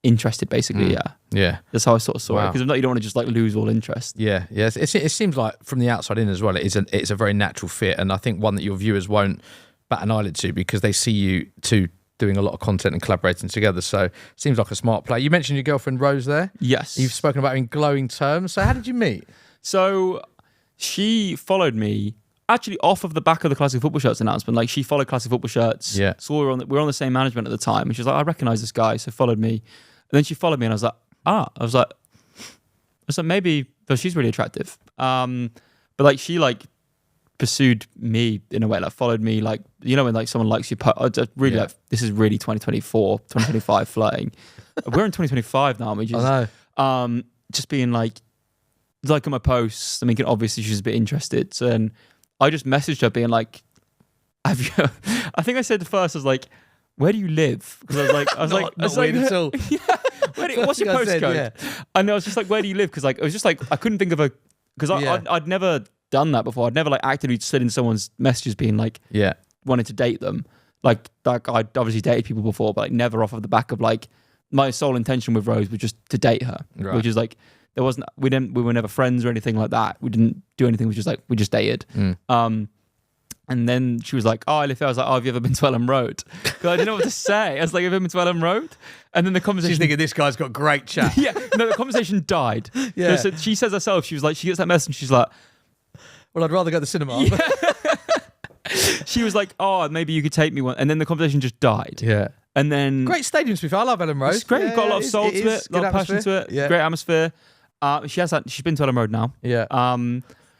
interested, basically. Yeah. That's how I sort of saw it. Because if not, you don't want to just like lose all interest. Yeah. It seems like from the outside in as well, it's a very natural fit. And I think one that your viewers won't bat an eyelid to because they see you two doing a lot of content and collaborating together. So it seems like a smart play. You mentioned your girlfriend Rose there. Yes. You've spoken about her in glowing terms. So how did you meet? So she followed me actually off of the back of the Classic Football Shirts announcement. Like she followed Classic Football Shirts. Yeah. So we were on the same management at the time. And she was like, I recognize this guy. So followed me. And then she followed me and I was like, maybe, but she's really attractive. But like she like pursued me in a way, like followed me, like, you know, when like someone likes you, really like, this is really 2024, 2025 flirting. We're in 2025 now. I know. Just being like liking my posts. I mean, obviously she's a bit interested. So then I just messaged her being like, I think I said the first, I was like, where do you live? Because I was like, not weird at all. What's your postcode? And I was just like, where do you live? Because like, it was just like, I couldn't think of because I'd never done that before. I'd never like actively slid in someone's messages being like, wanted to date them. Like I'd obviously dated people before, but like never off of the back of like, my sole intention with Rose was just to date her, which is like, we were never friends or anything like that. We didn't do anything. We just dated. And then she was like, oh, I live here. I was like, oh, have you ever been to Ellen Road? Because I didn't know what to say. I was like, have you ever been to Ellen Road? And then the conversation... She's thinking, this guy's got great chat. The conversation died. Yeah. So she says herself, she was like, she gets that message and she's like... Well, I'd rather go to the cinema. She was like, oh, maybe you could take me one. And then the conversation just died. Yeah. And then... Great stadium, to be fair. I love Ellen Road. It's great. You've got a lot of soul to it, a lot of passion to it. Yeah. Great atmosphere. She's been to Ellen Road now. Yeah.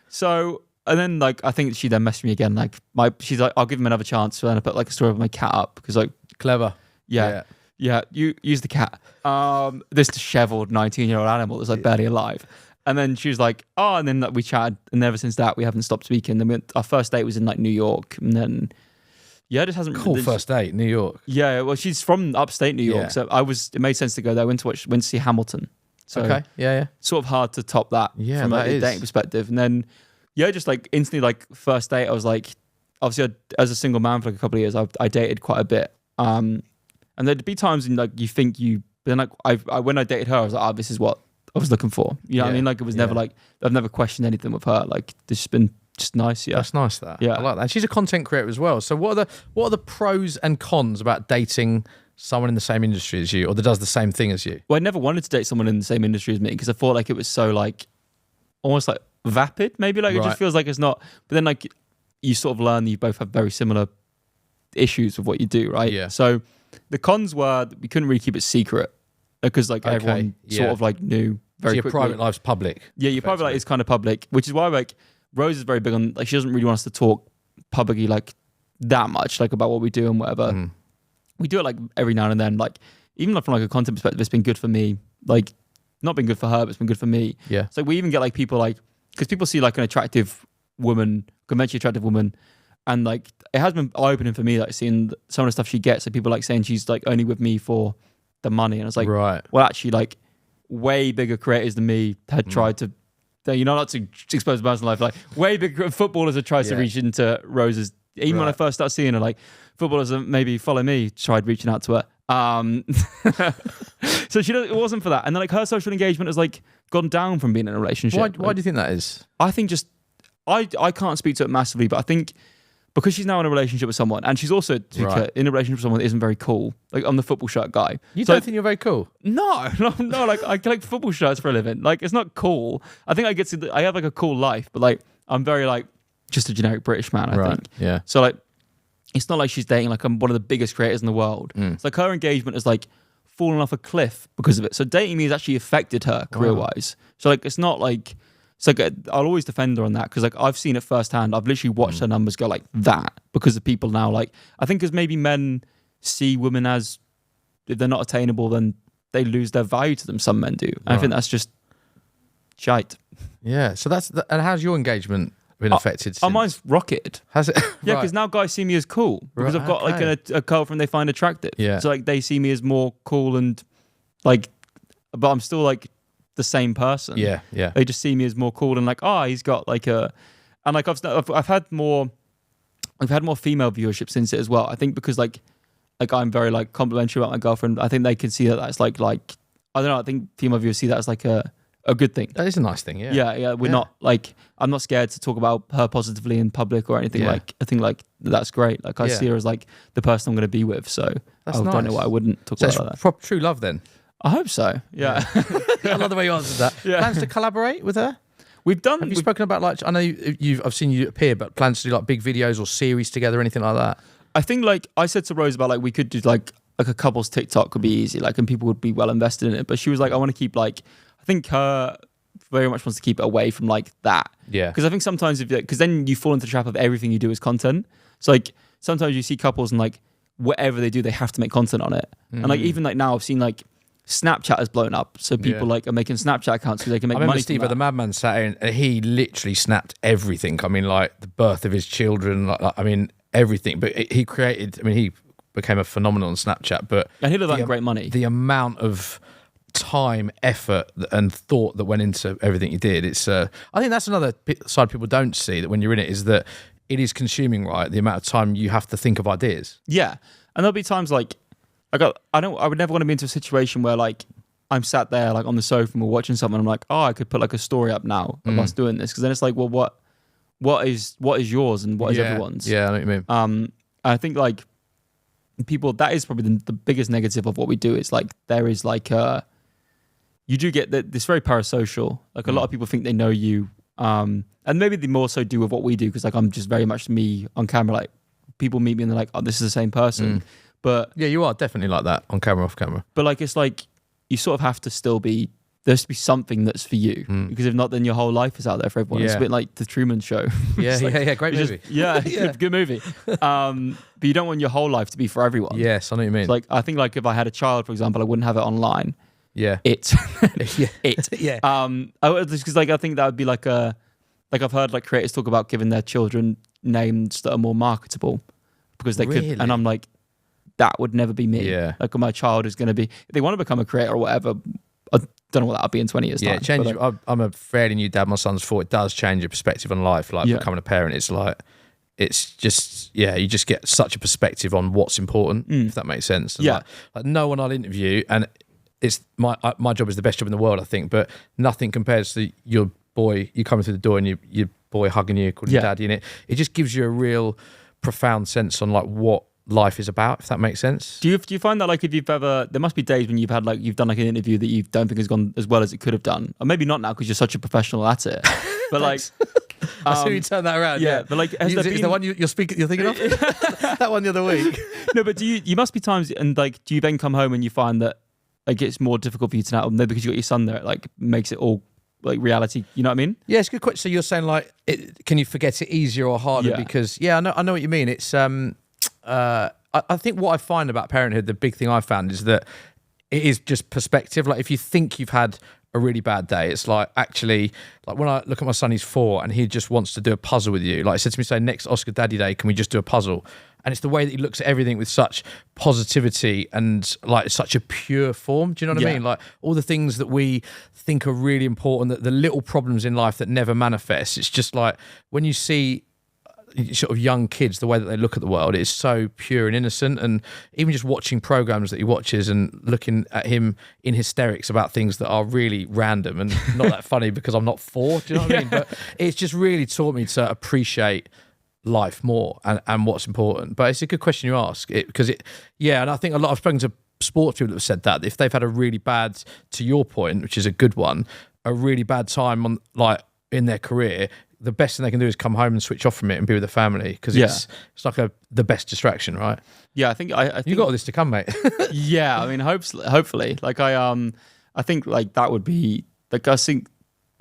So... And then, like, I think she then messaged me again. Like, she's like, I'll give him another chance. So then I put like a story of my cat up because, like, clever. Yeah. You use the cat. This disheveled 19-year-old animal that's like barely alive. And then she was like, oh, and then like, we chatted, and ever since that we haven't stopped speaking. Then our first date was in like New York, and then it just hasn't. Cool first date, New York. Yeah, well, she's from upstate New York, so it made sense to go there. I went to see Hamilton. So okay, yeah. Sort of hard to top that from a dating perspective, and then. Yeah, just like instantly, like first date, I was like, obviously, as a single man for like a couple of years, I dated quite a bit. And there'd be times in like you think but then like I when I dated her, I was like, oh, this is what I was looking for. You know what I mean? Like it was never like I've never questioned anything with her. Like it's just been just nice. Yeah, that's nice. That I like that. And she's a content creator as well. So what are the pros and cons about dating someone in the same industry as you, or that does the same thing as you? Well, I never wanted to date someone in the same industry as me because I thought like it was so like almost like vapid, maybe like it just feels like it's not. But then like you sort of learn that you both have very similar issues with what you do, right? Yeah. So the cons were that we couldn't really keep it secret because like everyone sort of like knew very quickly. Your private life's public. Yeah, your private life is kind of public, which is why like Rose is very big on like she doesn't really want us to talk publicly like that much like about what we do and whatever. We do it like every now and then, like even like from like a content perspective, it's been good for me. Like not been good for her, but it's been good for me. Yeah. So we even get like people like. Because people see like an attractive woman, conventionally attractive woman, and like it has been eye-opening for me, like seeing some of the stuff she gets. So people like saying she's like only with me for the money. And I was like, right. well, actually, like way bigger creators than me had tried to, not to expose my personal life, like way bigger footballers had tried to reach into Rose's. Even when I first started seeing her, like footballers that maybe follow me tried reaching out to her. So it wasn't for that. And then like her social engagement has like gone down from being in a relationship. Why do you think that is? I think I can't speak to it massively, but I think because she's now in a relationship with someone, and she's also in a relationship with someone that isn't very cool. Like I'm the football shirt guy. You don't think you're very cool? No. Like I collect football shirts for a living. Like it's not cool. I think I have like a cool life, but like I'm very like just a generic British man. I think. Yeah. So like, it's not like she's dating like I'm one of the biggest creators in the world. It's like her engagement has like fallen off a cliff because of it. So dating me has actually affected her career-wise. So like it's not like. So like, I'll always defend her on that because like I've seen it firsthand. I've literally watched her numbers go like that because of people now like I think because maybe men see women as if they're not attainable, then they lose their value to them. Some men do. And I think that's just shite. Yeah. So and how's your engagement been affected? Mine's rocketed. Has it? Yeah, because now guys see me as cool because I've got like a girlfriend they find attractive. Yeah. So like they see me as more cool and like, but I'm still like the same person. Yeah. They just see me as more cool and like, he's got like and like I've had more female viewership since it as well. I think because like I'm very like complimentary about my girlfriend. I think they can see that that's like I don't know. I think female viewers see that as like a good thing. That is a nice thing. Yeah. Yeah. We're not like I'm not scared to talk about her positively in public or anything. Like I think like that's great. Like I see her as like the person I'm going to be with. So that's I don't know why I wouldn't talk about that. Proper true love then. I hope so. Yeah. I love the way you answered that. Yeah. Plans to collaborate with her? Have you spoken about like I know I've seen you appear, but plans to do like big videos or series together, anything like that? I think like I said to Rose about like we could do like a couple's TikTok could be easy, like and people would be well invested in it. But she was like, I want to keep like I think her very much wants to keep it away from like that. Yeah. Because I think sometimes because then you fall into the trap of everything you do is content. So like sometimes you see couples and like whatever they do, they have to make content on it. And like even like now I've seen like Snapchat has blown up, so people like are making Snapchat accounts because they can make money. I remember Steve the Madman sat in, and he literally snapped everything. I mean, like the birth of his children. I mean, everything. But he created. I mean, he became a phenomenon on Snapchat. But and he'll have great money. The amount of time, effort, and thought that went into everything he did. It's. I think that's another side people don't see that when you're in it is that it is consuming, right? The amount of time you have to think of ideas. Yeah, and there'll be times like. I would never want to be into a situation where like I'm sat there like on the sofa and we're watching something. I'm like, I could put like a story up now of us doing this because then it's like, well, what is yours and what is everyone's? Yeah, I know what you mean. I think like people that is probably the biggest negative of what we do is like there is like you do get this very parasocial. Like a lot of people think they know you, and maybe they more so do with what we do because like I'm just very much me on camera. Like people meet me and they're like, oh, this is the same person. But yeah, you are definitely like that on camera, off camera. But like, it's like you sort of have to still be. There has to be something that's for you because if not, then your whole life is out there for everyone. It's a bit like the Truman Show. Yeah, great movie. Good movie. But you don't want your whole life to be for everyone. Yes, I know what you mean. So like, I think like if I had a child, for example, I wouldn't have it online. Yeah. Yeah. Because like I think that would be like I've heard like creators talk about giving their children names that are more marketable because they could, and I'm like. That would never be me. Yeah. Like my child is going to be, if they want to become a creator or whatever, I don't know what that'll be in 20 years time. Yeah, it changes. I'm a fairly new dad. My son's 4. It does change your perspective on life. Like becoming a parent, it's like, it's just, you just get such a perspective on what's important, if that makes sense. And like no one I'll interview, and it's my job is the best job in the world, I think, but nothing compares to your boy, you coming through the door and your boy hugging you, calling you daddy, and it just gives you a real profound sense on like what life is about, if that makes sense. Do you find that like if you've ever, there must be days when you've done like an interview that you don't think has gone as well as it could have done, or maybe not now because you're such a professional at it, but like I see you turn that around. Yeah, but like has there been... is the one you're thinking of that one the other week? No, but you must be times and like do you then come home and you find that like it's more difficult for you to now maybe because you got your son there, it like makes it all like reality, you know what I mean? Yeah, it's a good question. So you're saying like can you forget it easier or harder? Because I know what you mean. It's I think what I find about parenthood, the big thing I found is that it is just perspective. Like if you think you've had a really bad day. It's like, actually, like when I look at my son, he's 4 and he just wants to do a puzzle with you. Like he said to me, say, next Oscar Daddy Day, can we just do a puzzle? And it's the way that he looks at everything with such positivity and like such a pure form. Do you know what I mean? Like all the things that we think are really important, the little problems in life that never manifest. It's just like when you see sort of young kids, the way that they look at the world, it's so pure and innocent. And even just watching programs that he watches and looking at him in hysterics about things that are really random and not that funny because I'm not 4, do you know what I mean? But it's just really taught me to appreciate life more and what's important. But it's a good question you ask, because and I think I've spoken to sports people that have said that if they've had a really bad, to your point, which is a good one, a really bad time on like in their career, the best thing they can do is come home and switch off from it and be with the family, because it's like the best distraction, right? Yeah, I think you got all this to come, mate. Yeah, I mean, hopefully, like I think like that would be like, I think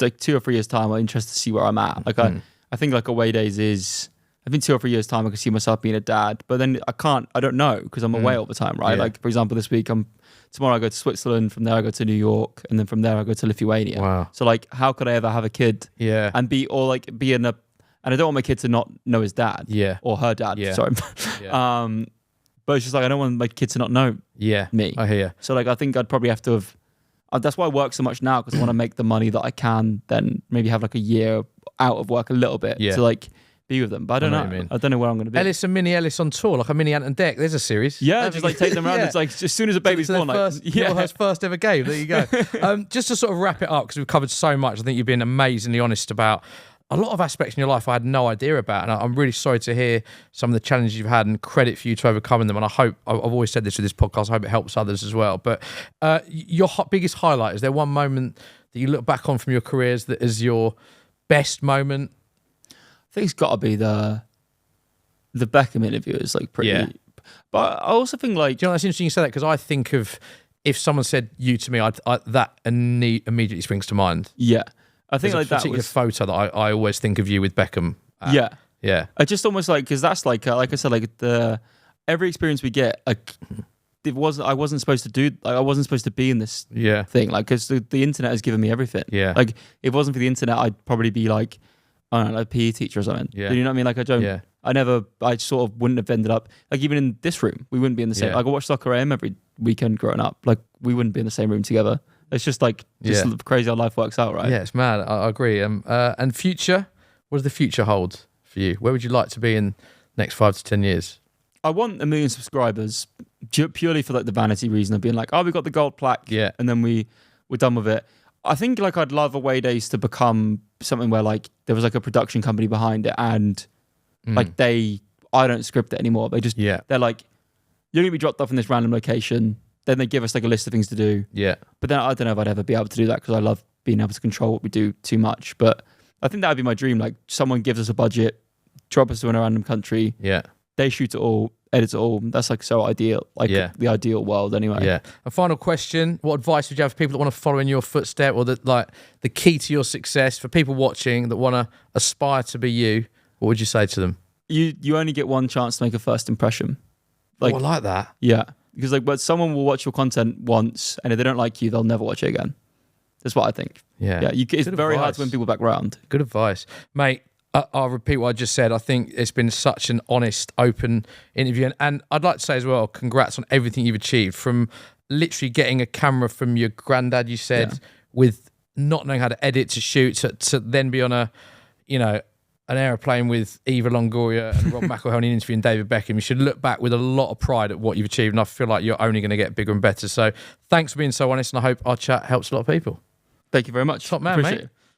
like 2 or 3 years time, I'm interested to see where I'm at. Like I think like AwayDays is, I think 2 or 3 years time I can see myself being a dad, but then I don't know because I'm away all the time, right? Like for example, this week tomorrow I go to Switzerland, from there I go to New York, and then from there I go to Lithuania. Wow. So like, how could I ever have a kid? Yeah. And be in a, and I don't want my kid to not know his dad. Yeah. Or her dad. Yeah. Sorry. Yeah. But it's just like, I don't want my kid to not know me. I hear you. So like, I think I'd probably have to have, that's why I work so much now, because I want to make the money that I can, then maybe have like a year out of work a little bit to like be with them. But I don't know. I don't know where I'm going to be. Ellis and Mini Ellis on tour, like a mini Ant and Dec. There's a series. Yeah, just like take them around. It's like as soon as a baby's born, your first ever game. There you go. Just to sort of wrap it up, because we've covered so much. I think you've been amazingly honest about a lot of aspects in your life I had no idea about, and I'm really sorry to hear some of the challenges you've had, and credit for you to overcoming them. And I hope, I've always said this with this podcast, I hope it helps others as well. But your biggest highlight, is there one moment that you look back on from your careers that is your best moment? I think it's got to be the Beckham interview is like pretty. Yeah. But I also think like, do you know, that's interesting you say that, because I think of, if someone said you to me, that immediately springs to mind. Yeah. I think like that was a photo that I always think of you with Beckham. Yeah. I just almost like, because that's like I said, like every experience we get, like I wasn't supposed to be in this thing, like, because the internet has given me everything. Yeah. Like if it wasn't for the internet, I'd probably be like, I don't know, like a PE teacher or something. Yeah. You know what I mean? Like I sort of wouldn't have ended up, like even in this room, we wouldn't be in the same, like I watched Soccer AM every weekend growing up, like we wouldn't be in the same room together. It's just like, crazy how life works out, right? Yeah, it's mad. I agree. And future, what does the future hold for you? Where would you like to be in next 5 to 10 years? I want 1 million subscribers purely for like the vanity reason of being like, oh, we got the gold plaque, and then we're done with it. I think like I'd love AwayDays to become something where like there was like a production company behind it, and like I don't script it anymore. They just they're like, you're gonna be dropped off in this random location. Then they give us like a list of things to do. Yeah. But then I don't know if I'd ever be able to do that, because I love being able to control what we do too much. But I think that would be my dream. Like someone gives us a budget, drop us to in a random country. Yeah. They shoot it all, edit it all. That's like so ideal. Like the ideal world anyway. Yeah. A final question. What advice would you have for people that want to follow in your footstep, or that like the key to your success for people watching that want to aspire to be you? What would you say to them? You only get one chance to make a first impression. Like, I like that. Yeah. Because like, but someone will watch your content once, and if they don't like you, they'll never watch it again. That's what I think. Yeah. It's very hard to win people back round. Good advice, mate. I'll repeat what I just said. I think it's been such an honest, open interview, and I'd like to say as well, congrats on everything you've achieved, from literally getting a camera from your granddad, you said, with not knowing how to edit, to shoot, to then be on an aeroplane with Eva Longoria and Rob Mac interviewing David Beckham. You should look back with a lot of pride at what you've achieved, and I feel like you're only going to get bigger and better. So thanks for being so honest, and I hope our chat helps a lot of people. Thank you very much. Top man, mate.